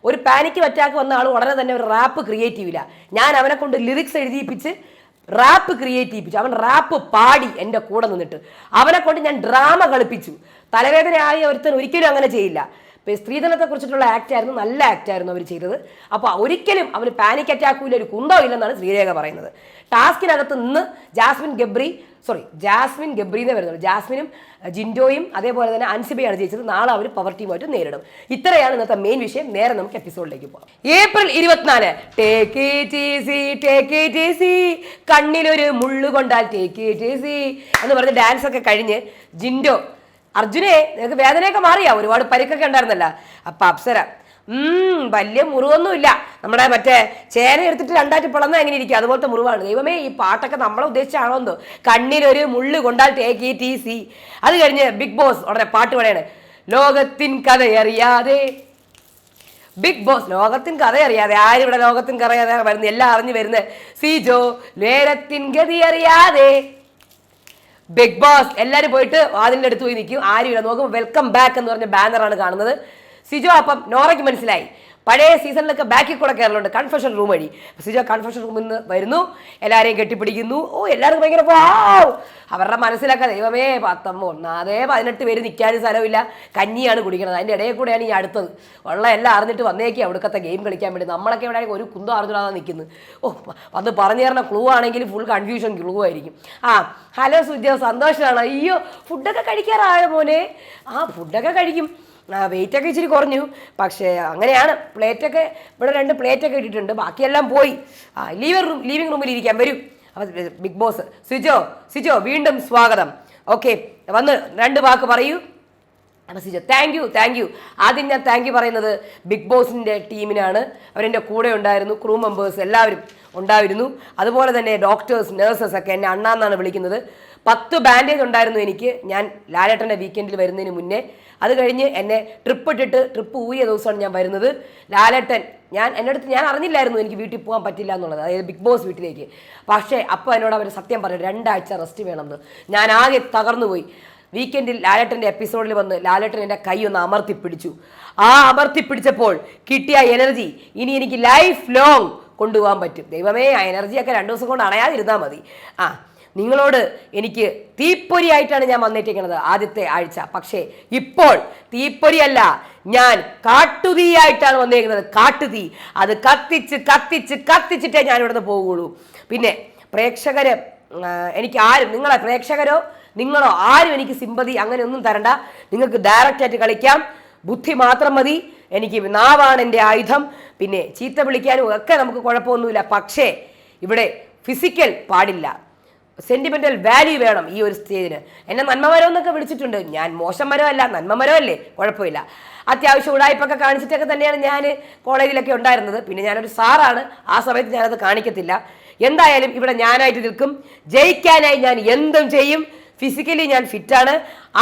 ഒരു പാനിക് അറ്റാക്ക് വന്ന ആൾ ഉടനെ തന്നെ ഒരു റാപ്പ് ക്രിയേറ്റ് ചെയ്യില്ല, ഞാൻ അവനെ കൊണ്ട് ലിറിക്സ് എഴുതിയിപ്പിച്ച് റാപ്പ് ക്രിയേറ്റ് ചെയ്യിപ്പിച്ചു. അവൻ റാപ്പ് പാടി എൻ്റെ കൂടെ നിന്നിട്ട് അവനെ കൊണ്ട് ഞാൻ ഡ്രാമ കളിപ്പിച്ചു. തലവേദനയായ ഒരുത്തൻ ഒരിക്കലും അങ്ങനെ ചെയ്യില്ല. ഇപ്പോൾ സ്ത്രീധനത്തെ കുറിച്ചിട്ടുള്ള ആക്റ്റായിരുന്നു, നല്ല ആക്റ്റായിരുന്നു അവർ ചെയ്തത്. അപ്പോൾ ഒരിക്കലും അവന് പാനിക് അറ്റാക്കില്ല, ഒരു കുന്തോ ഇല്ലെന്നാണ് ശ്രീരേഖ പറയുന്നത്. ടാസ്കിനകത്ത് നിന്ന് ജാസ്മിൻ ഗബ്രീനെ വരുന്നുള്ളൂ. ജാസ്മിനും ജിൻഡോയും അതേപോലെ തന്നെ അൻസിബയാണ് ജയിച്ചത്. നാളെ അവർ പവർ ടീമായിട്ട് നേരിടും. ഇത്രയാണ് ഇന്നത്തെ മെയിൻ വിഷയം. നേരെ നമുക്ക് എപ്പിസോഡിലേക്ക് പോകാം. ഏപ്രിൽ 24 ടേക്ക് ഇറ്റ് ഈസി, കണ്ണിലൊരു മുള്ളു കൊണ്ടാൽ ടേക്ക് ഇറ്റ് ഈസി എന്ന് പറഞ്ഞ് ഡാൻസ് ഒക്കെ കഴിഞ്ഞ് ജിൻഡോ അർജുനെ നിനക്ക് വേദനയൊക്കെ മാറിയാ, ഒരുപാട് പരിക്കൊക്കെ ഉണ്ടായിരുന്നല്ല. അപ്പൊ അപ്സര വലിയ മുറിവൊന്നുമില്ല, നമ്മുടെ മറ്റേ ചേന എടുത്തിട്ട് രണ്ടായിട്ട് പിളർന്ന എങ്ങനെ ഇരിക്കുക അതുപോലത്തെ മുറിവാണ്. ദൈവമേ ഈ പാട്ടൊക്കെ നമ്മളെ ഉദ്ദേശിച്ചാണോ എന്തോ, കണ്ണിലൊരു മുള്ളു കൊണ്ടാൽ ടേക്ക് ഇറ്റ് ഈസി. അത് കഴിഞ്ഞ് ബിഗ് ബോസ് ഉടനെ പാട്ട് പാടിയാണ്, ലോകത്തിൻ കഥയറിയാതെ. ബിഗ് ബോസ് ലോകത്തിൻ കഥയറിയാതെ, ആരും ഇവിടെ ലോകത്തിൻ കഥയറിയാതെ വരുന്നത്, എല്ലാം അറിഞ്ഞു വരുന്നത്. സിജോ നേരത്തിൻ ഗതി അറിയാതെ. ബിഗ് ബോസ് എല്ലാവരും പോയിട്ട് അതിൻ്റെ അടുത്ത് പോയി നിൽക്കും, ആരും ഇല്ല. നോക്കുമ്പോൾ വെൽക്കം ബാക്ക് എന്ന് പറഞ്ഞ ബാനറാണ് കാണുന്നത്. സിജോ അപ്പം നോറയ്ക്ക് മനസ്സിലായി പഴയ സീസണിലൊക്കെ ബാക്കിൽ കൂടെ കയറലുണ്ട് കൺഫെഷൻ റൂം വഴി. സിജോ കൺഫെഷൻ റൂമിൽ നിന്ന് വരുന്നു, എല്ലാവരെയും കെട്ടിപ്പിടിക്കുന്നു. എല്ലാവർക്കും ഭയങ്കര വാവ്. അവരുടെ മനസ്സിലൊക്കെ ദൈവമേ 18 പേര് നിൽക്കാനും സ്ഥലമില്ല, കഞ്ഞിയാണ് കുടിക്കുന്നത്. അതിൻ്റെ ഇടയിൽ കൂടെയാണ് ഈ അടുത്തത് ഉള്ള എല്ലാം അറിഞ്ഞിട്ട് വന്നേക്കും അവിടുത്തെ ഗെയിം കളിക്കാൻ വേണ്ടി. നമ്മളൊക്കെ ഇവിടെ ഒരു കുന്തം അറിഞ്ഞിടാതെ നിൽക്കുന്നത്. അത് പറഞ്ഞു തരുന്ന ക്ലൂ ആണെങ്കിൽ ഫുൾ കൺഫ്യൂഷൻ ക്ലൂ ആയിരിക്കും. ഹലോ സുജോ, സന്തോഷമാണ്. അയ്യോ ഫുഡൊക്കെ കഴിക്കാറായോ മോനെ? ഫുഡൊക്കെ കഴിക്കും. വെയിറ്റൊക്കെ ഇച്ചിരി കുറഞ്ഞു, പക്ഷേ അങ്ങനെയാണ്. പ്ലേറ്റൊക്കെ ഇവിടെ 2 പ്ലേറ്റൊക്കെ ഇട്ടിട്ടുണ്ട്, ബാക്കിയെല്ലാം പോയി. ലീവിംഗ് റൂമിൽ ഇരിക്കാൻ വരൂ. അപ്പോൾ ബിഗ് ബോസ് സിജോ വീണ്ടും സ്വാഗതം. ഓക്കെ, വന്ന് 2 വാക്ക് പറയൂ. അപ്പോൾ സിജോ താങ്ക് യു. ആദ്യം ഞാൻ താങ്ക് യു പറയുന്നത് ബിഗ് ബോസിൻ്റെ ടീമിനാണ്. അവരെൻ്റെ കൂടെ ഉണ്ടായിരുന്നു, ക്രൂ മെമ്പേഴ്സ് എല്ലാവരും ഉണ്ടായിരുന്നു. അതുപോലെ തന്നെ ഡോക്ടേഴ്സ്, നഴ്സസ് ഒക്കെ എന്നെ അണ്ണാന്നാണ് വിളിക്കുന്നത്. 10 ബാൻഡേജ് ഉണ്ടായിരുന്നു എനിക്ക്, ഞാൻ ലാലേട്ടൻ്റെ വീക്കെൻഡിൽ വരുന്നതിന് മുന്നേ. അത് കഴിഞ്ഞ് എന്നെ ട്രിപ്പ് ഊരിയ ദിവസമാണ് ഞാൻ വരുന്നത്. ലാലേട്ടൻ എൻ്റെ അടുത്ത് ഞാൻ അറിഞ്ഞില്ലായിരുന്നു എനിക്ക് വീട്ടിൽ പോകാൻ പറ്റില്ല എന്നുള്ളത്, അതായത് ബിഗ് ബോസ് വീട്ടിലേക്ക്. പക്ഷേ അപ്പോൾ എന്നോട് അവർ സത്യം പറഞ്ഞു 2 ആഴ്ച റെസ്റ്റ് വേണമെന്ന്. ഞാൻ ആകെ തകർന്നു പോയി. വീക്കെൻഡിൽ ലാലേട്ടൻ്റെ എപ്പിസോഡിൽ വന്ന് ലാലേട്ടൻ എൻ്റെ കൈ ഒന്ന് അമർത്തിപ്പിടിച്ചു. അമർത്തിപ്പിടിച്ചപ്പോൾ കിട്ടിയ എനർജി ഇനി എനിക്ക് ലൈഫ് ലോങ് കൊണ്ടുപോകാൻ പറ്റും. ദൈവമേ, ആ എനർജിയൊക്കെ 2 ദിവസം കൊണ്ട് അണയാതിരുന്നാൽ മതി. നിങ്ങളോട് എനിക്ക് തീപ്പൊരിയായിട്ടാണ് ഞാൻ വന്നിരിക്കുന്നത് ആദ്യത്തെ ആഴ്ച. പക്ഷേ ഇപ്പോൾ തീപ്പൊരിയല്ല, ഞാൻ കാട്ടുതീയായിട്ടാണ് വന്നിരിക്കുന്നത്. കാട്ടുതീ, അത് കത്തിച്ചിട്ടേ ഞാൻ ഇവിടുന്ന് പോകുള്ളൂ. പിന്നെ പ്രേക്ഷകര് എനിക്ക് നിങ്ങളെ പ്രേക്ഷകരോ നിങ്ങളോ ആരും എനിക്ക് സിമ്പതി അങ്ങനെ ഒന്നും തരണ്ട. നിങ്ങൾക്ക് ഡയറക്റ്റായിട്ട് കളിക്കാം, ബുദ്ധി മാത്രം മതി. എനിക്ക് നാവാണ് എൻ്റെ ആയുധം. പിന്നെ ചീത്ത വിളിക്കാനും ഒക്കെ നമുക്ക് കുഴപ്പമൊന്നുമില്ല. പക്ഷേ ഇവിടെ ഫിസിക്കൽ പാടില്ല, സെൻറ്റിമെൻ്റൽ വാല്യൂ വേണം ഈ ഒരു സ്റ്റേജിന്. എന്നെ നന്മമരം എന്നൊക്കെ വിളിച്ചിട്ടുണ്ട്. ഞാൻ മോശം മരമല്ല, നന്മമരമല്ലേ, കുഴപ്പമില്ല. അത്യാവശ്യം ഉടായ്പൊക്കെ കാണിച്ചിട്ടൊക്കെ തന്നെയാണ് ഞാൻ കോളേജിലൊക്കെ ഉണ്ടായിരുന്നത്. പിന്നെ ഞാനൊരു സാറാണ്, ആ സമയത്ത് ഞാനത് കാണിക്കത്തില്ല. എന്തായാലും ഇവിടെ ഞാനായിട്ട് നിൽക്കും. ജയിക്കാനായി ഞാൻ എന്തും ചെയ്യും. ഫിസിക്കലി ഞാൻ ഫിറ്റാണ്.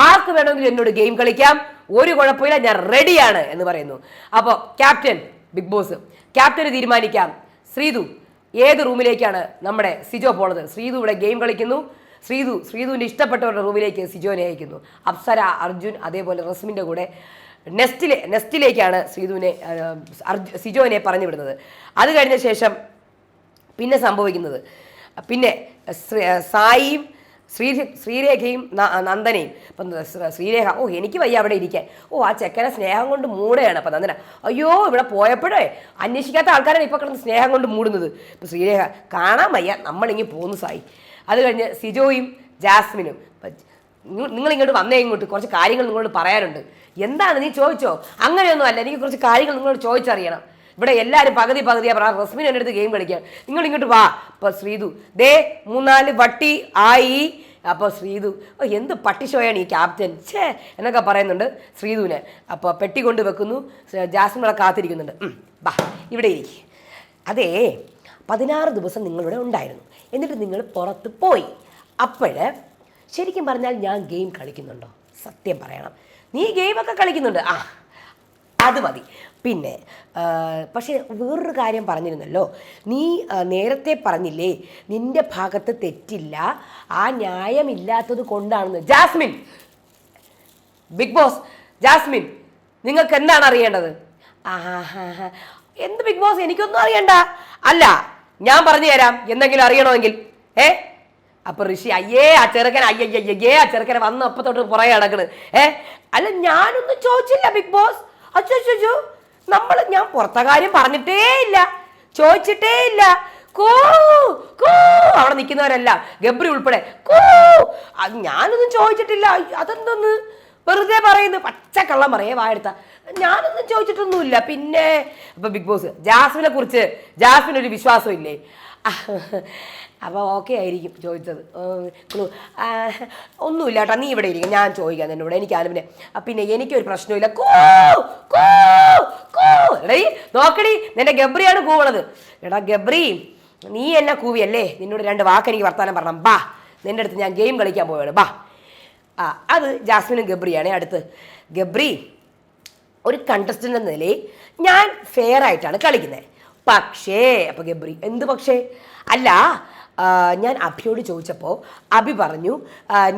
ആർക്ക് വേണമെങ്കിലും എന്നോട് ഗെയിം കളിക്കാം, ഒരു കുഴപ്പമില്ല, ഞാൻ റെഡിയാണ് എന്ന് പറയുന്നു. അപ്പോൾ ക്യാപ്റ്റൻ ബിഗ് ബോസ്, ക്യാപ്റ്റന് തീരുമാനിക്കാം. ഏത് റൂമിലേക്കാണ് നമ്മുടെ സിജോ പോണത്? ശ്രീതു ഇവിടെ ഗെയിം കളിക്കുന്നു. ശ്രീതുവിൻ്റെ ഇഷ്ടപ്പെട്ടവരുടെ റൂമിലേക്ക് സിജോനെ അയക്കുന്നു. അപ്സര, അർജുൻ, അതേപോലെ റസ്മിൻ്റെ കൂടെ നെസ്റ്റിലേക്കാണ് സിജോനെ പറഞ്ഞു വിടുന്നത്. അത് കഴിഞ്ഞ ശേഷം പിന്നെ സംഭവിക്കുന്നത്, പിന്നെ സായിയും ശ്രീരേഖയും നന്ദനയും. അപ്പം ശ്രീരേഖ, എനിക്ക് വയ്യ അവിടെ ഇരിക്കാൻ. ആ ചെക്കനെ സ്നേഹം കൊണ്ട് മൂടുകയാണ്. അപ്പം നന്ദന, അയ്യോ ഇവിടെ പോയപ്പോഴേ അന്വേഷിക്കാത്ത ആൾക്കാരാണ് ഇപ്പോൾ കിടന്ന് സ്നേഹം കൊണ്ട് മൂടുന്നത്. ഇപ്പം ശ്രീരേഖ, കാണാൻ വയ്യ, നമ്മളിങ്ങനെ പോന്നു സായി. അത് കഴിഞ്ഞ് സിജോയും ജാസ്മിനും, നിങ്ങളിങ്ങോട്ട് വന്നേ, ഇങ്ങോട്ട് കുറച്ച് കാര്യങ്ങൾ നിങ്ങളോട് പറയാനുണ്ട്. എന്താണ്, നീ ചോദിച്ചോ? അങ്ങനെയൊന്നും അല്ല, എനിക്ക് കുറച്ച് കാര്യങ്ങൾ നിങ്ങളോട് ചോദിച്ചറിയണം. ഇവിടെ എല്ലാവരും പകുതിയാ പറയാം. റസ്മിൻ എൻ്റെ അടുത്ത് ഗെയിം കളിക്കാം, നിങ്ങൾ ഇങ്ങോട്ട് വാ. അപ്പോൾ ശ്രീതു, 3-4 വട്ടി ആയി. അപ്പോൾ ശ്രീതു, എന്ത് പട്ടിഷോയാണ് ഈ ക്യാപ്റ്റൻ എന്നൊക്കെ പറയുന്നുണ്ട് ശ്രീതുവിനെ. അപ്പോൾ പെട്ടി കൊണ്ട് വെക്കുന്നു. ജാസ്മിനെ കാത്തിരിക്കുന്നുണ്ട്. ബാ ഇവിടെ ഇരിക്കും. അതേ, 16 ദിവസം നിങ്ങളിവിടെ ഉണ്ടായിരുന്നു, എന്നിട്ട് നിങ്ങൾ പുറത്ത് പോയി. അപ്പോഴ് ശരിക്കും പറഞ്ഞാൽ ഞാൻ ഗെയിം കളിക്കുന്നുണ്ടോ? സത്യം പറയണം. നീ ഗെയിമൊക്കെ കളിക്കുന്നുണ്ട്, അത് മതി. പിന്നെ പക്ഷേ വേറൊരു കാര്യം പറഞ്ഞിരുന്നല്ലോ, നീ നേരത്തെ പറഞ്ഞില്ലേ നിൻ്റെ ഭാഗത്ത് തെറ്റില്ല, ആ ന്യായമില്ലാത്തത് കൊണ്ടാണെന്ന്. ജാസ്മിൻ, ബിഗ് ബോസ്, ജാസ്മിൻ, നിങ്ങൾക്ക് എന്താണ് അറിയേണ്ടത്? എന്ത് ബിഗ് ബോസ്, എനിക്കൊന്നും അറിയണ്ട. അല്ല, ഞാൻ പറഞ്ഞു തരാം എന്തെങ്കിലും അറിയണമെങ്കിൽ. അപ്പൊ ഋഷി, ആ ചെറുക്കനെ വന്ന് അപ്പൊ തൊട്ട് പുറകെ നടക്കണ്. അല്ല, ഞാനൊന്നും ചോദിച്ചില്ല ബിഗ് ബോസ്. അച്ചോ, ഞാൻ പുറത്തെ കാര്യം പറഞ്ഞിട്ടേ ഇല്ല, ചോദിച്ചിട്ടേ ഇല്ല. അവിടെ നിൽക്കുന്നവരല്ല, ഗബ്രി ഉൾപ്പെടെ ഞാനൊന്നും ചോദിച്ചിട്ടില്ല. അതെന്തോന്ന് വെറുതെ പറയുന്നു, പച്ചക്കള്ളം പറയേ വായെടുത്ത. ഞാനൊന്നും ചോദിച്ചിട്ടൊന്നുമില്ല. പിന്നെ അപ്പൊ ബിഗ് ബോസ്, ജാസ്മിനെ കുറിച്ച് ജാസ്മിനൊരു വിശ്വാസം ഇല്ലേ? അപ്പോൾ ഓക്കെ ആയിരിക്കും ചോദിച്ചത്. ഒന്നുമില്ല കേട്ടോ, നീ ഇവിടെ ഇരിക്കും, ഞാൻ ചോദിക്കാം എന്നോട്. എനിക്കാണ് പിന്നെ എനിക്കൊരു പ്രശ്നമില്ല. എടീ നോക്കടി, നിന്റെ ഗബ്രിയാണ് കൂവണത്. എടാ ഗബ്രി, നീ എന്നെ കൂവിയല്ലേ, നിന്നോട് 2 വാക്ക് എനിക്ക് വർത്താനം പറയണം. ബാ, നിൻ്റെ അടുത്ത് ഞാൻ ഗെയിം കളിക്കാൻ പോവുകയാണ്, ബാ. അത് ജാസ്മിനും ഗബ്രിയാണ്. അടുത്ത് ഗബ്രി, ഒരു കണ്ടസ്റ്റൻ്റ് എന്ന നിലയിൽ ഞാൻ ഫെയർ ആയിട്ടാണ് കളിക്കുന്നത്. പക്ഷേ അപ്പൊ ഗബ്രി എന്ത് പക്ഷേ അല്ല, ഞാൻ അഭിയോട് ചോദിച്ചപ്പോൾ അഭി പറഞ്ഞു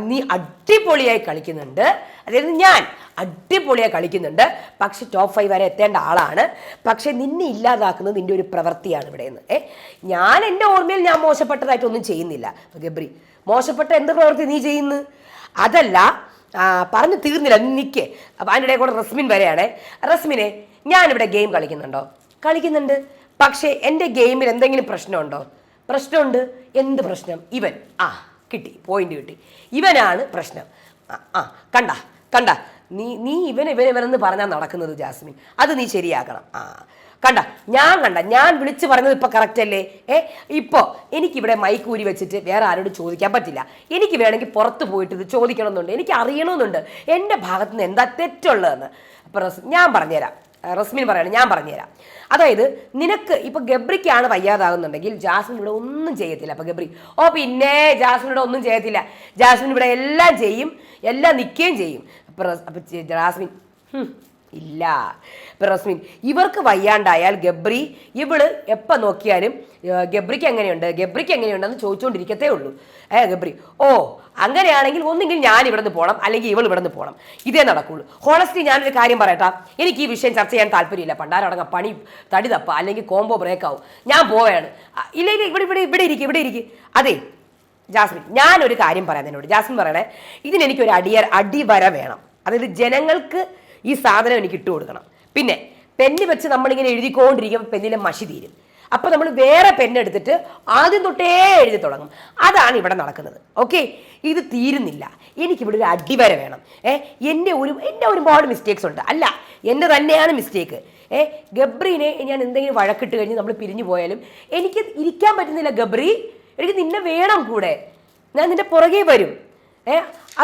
നീ അടിപൊളിയായി കളിക്കുന്നുണ്ട്, അതായത് ഞാൻ അടിപൊളിയായി കളിക്കുന്നുണ്ട്, പക്ഷെ ടോപ്പ് 5 വരെ എത്തേണ്ട ആളാണ്, പക്ഷെ നിന്നെ ഇല്ലാതാക്കുന്നത് നിന്റെ ഒരു പ്രവൃത്തിയാണ് ഇവിടെ നിന്ന്. ഞാൻ എൻ്റെ ഓർമ്മയിൽ ഞാൻ മോശപ്പെട്ടതായിട്ടൊന്നും ചെയ്യുന്നില്ല. അപ്പൊ ഗബ്രി മോശപ്പെട്ട എന്ത് പ്രവൃത്തി നീ ചെയ്യുന്നു? അതല്ല, പറഞ്ഞു തീർന്നില്ല, നിൽക്കേ. അപ്പം അതിൻ്റെ ഇടയിൽ കൂടെ റസ്മിൻ വരെയാണേ. റസ്മിനെ, ഞാനിവിടെ ഗെയിം കളിക്കുന്നുണ്ടോ? കളിക്കുന്നുണ്ട്. പക്ഷേ എൻ്റെ ഗെയിമിൽ എന്തെങ്കിലും പ്രശ്നമുണ്ടോ? പ്രശ്നമുണ്ട്. എന്ത് പ്രശ്നം? ഇവൻ കിട്ടി, പോയിന്റ് കിട്ടി. ഇവനാണ് പ്രശ്നം. കണ്ട കണ്ട നീ ഇവനെന്ന് പറഞ്ഞാൽ നടക്കുന്നത് ജാസ്മിൻ, അത് നീ ശരിയാക്കണം. ഞാൻ വിളിച്ചു പറഞ്ഞത് ഇപ്പൊ കറക്റ്റ് അല്ലേ? ഇപ്പോ എനിക്കിവിടെ മൈക്കൂരി വെച്ചിട്ട് വേറെ ആരോട് ചോദിക്കാൻ പറ്റില്ല. എനിക്ക് വേണമെങ്കിൽ പുറത്ത് പോയിട്ട് ഇത് ചോദിക്കണമെന്നുണ്ട്, എനിക്ക് അറിയണമെന്നുണ്ട് എൻ്റെ ഭാഗത്ത് നിന്ന് എന്താ തെറ്റുള്ളതെന്ന്. അപ്പൊ ഞാൻ പറഞ്ഞുതരാം. റസ്മിൻ പറയണം, ഞാൻ പറഞ്ഞുതരാം. അതായത് നിനക്ക് ഇപ്പൊ ഗബ്രിക്കാണ് വയ്യാതാകുന്നുണ്ടെങ്കിൽ ജാസ്മിൻ ഇവിടെ ഒന്നും ചെയ്യത്തില്ല. അപ്പൊ ഗബ്രി പിന്നെ ജാസ്മിൻ ഇവിടെ ഒന്നും ചെയ്യത്തില്ല, ജാസ്മിൻ ഇവിടെ എല്ലാം ചെയ്യും, എല്ലാം നിൽക്കുകയും ചെയ്യും. അപ്പൊ ജാസ്മിൻ ഇല്ല. ഇപ്പൊ റസ്മിൻ ഇവർക്ക് വയ്യാണ്ടായാൽ ഗബ്രി ഇവള് എപ്പോൾ നോക്കിയാലും ഗബ്രിക്ക് എങ്ങനെയുണ്ടെന്ന് ചോദിച്ചുകൊണ്ടിരിക്കത്തേ ഉള്ളൂ. ഗബ്രി അങ്ങനെയാണെങ്കിൽ ഒന്നെങ്കിൽ ഞാൻ ഇവിടെ നിന്ന് പോകണം, അല്ലെങ്കിൽ ഇവൾ ഇവിടെ നിന്ന് പോകണം, ഇതേ നടക്കുള്ളൂ. ഹോണസ്റ്റ്ലി ഞാനൊരു കാര്യം പറയട്ടാ, എനിക്ക് ഈ വിഷയം ചർച്ച ചെയ്യാൻ താല്പര്യമില്ല. പണ്ടാരടങ്ങ പണി തടി തപ്പ, അല്ലെങ്കിൽ കോംബോ ബ്രേക്ക് ആവും. ഞാൻ പോവുകയാണ്. ഇല്ല ഇവിടെ ഇരിക്കും. അതെ ജാസ്മിൻ, ഞാനൊരു കാര്യം പറയാം എന്നോട്. ജാസ്മിൻ പറയണേ, ഇതിനെനിക്കൊരു അടിവര വേണം. അതായത് ജനങ്ങൾക്ക് ഈ സാധനം എനിക്ക് ഇട്ട് കൊടുക്കണം. പിന്നെ പെന്ന് വെച്ച് നമ്മളിങ്ങനെ എഴുതിക്കൊണ്ടിരിക്കുമ്പോൾ പെന്നിലെ മഷി തീരും. അപ്പോൾ നമ്മൾ വേറെ പെണ്ണെടുത്തിട്ട് ആദ്യം തൊട്ടേ എഴുതി തുടങ്ങും. അതാണ് ഇവിടെ നടക്കുന്നത്. ഓക്കെ, ഇത് തീരുന്നില്ല. എനിക്കിവിടെ ഒരു അടിവര വേണം. എൻ്റെ ഒരുപാട് മിസ്റ്റേക്സ് ഉണ്ട്. അല്ല, എൻ്റെ തന്നെയാണ് മിസ്റ്റേക്ക്. ഗബ്രീനെ ഞാൻ എന്തെങ്കിലും വഴക്കിട്ട് കഴിഞ്ഞ് നമ്മൾ പിരിഞ്ഞു പോയാലും എനിക്ക് ഇരിക്കാൻ പറ്റുന്നില്ല. ഗബ്രി, എനിക്ക് നിന്നെ വേണം കൂടെ, ഞാൻ നിന്റെ പുറകെ വരും.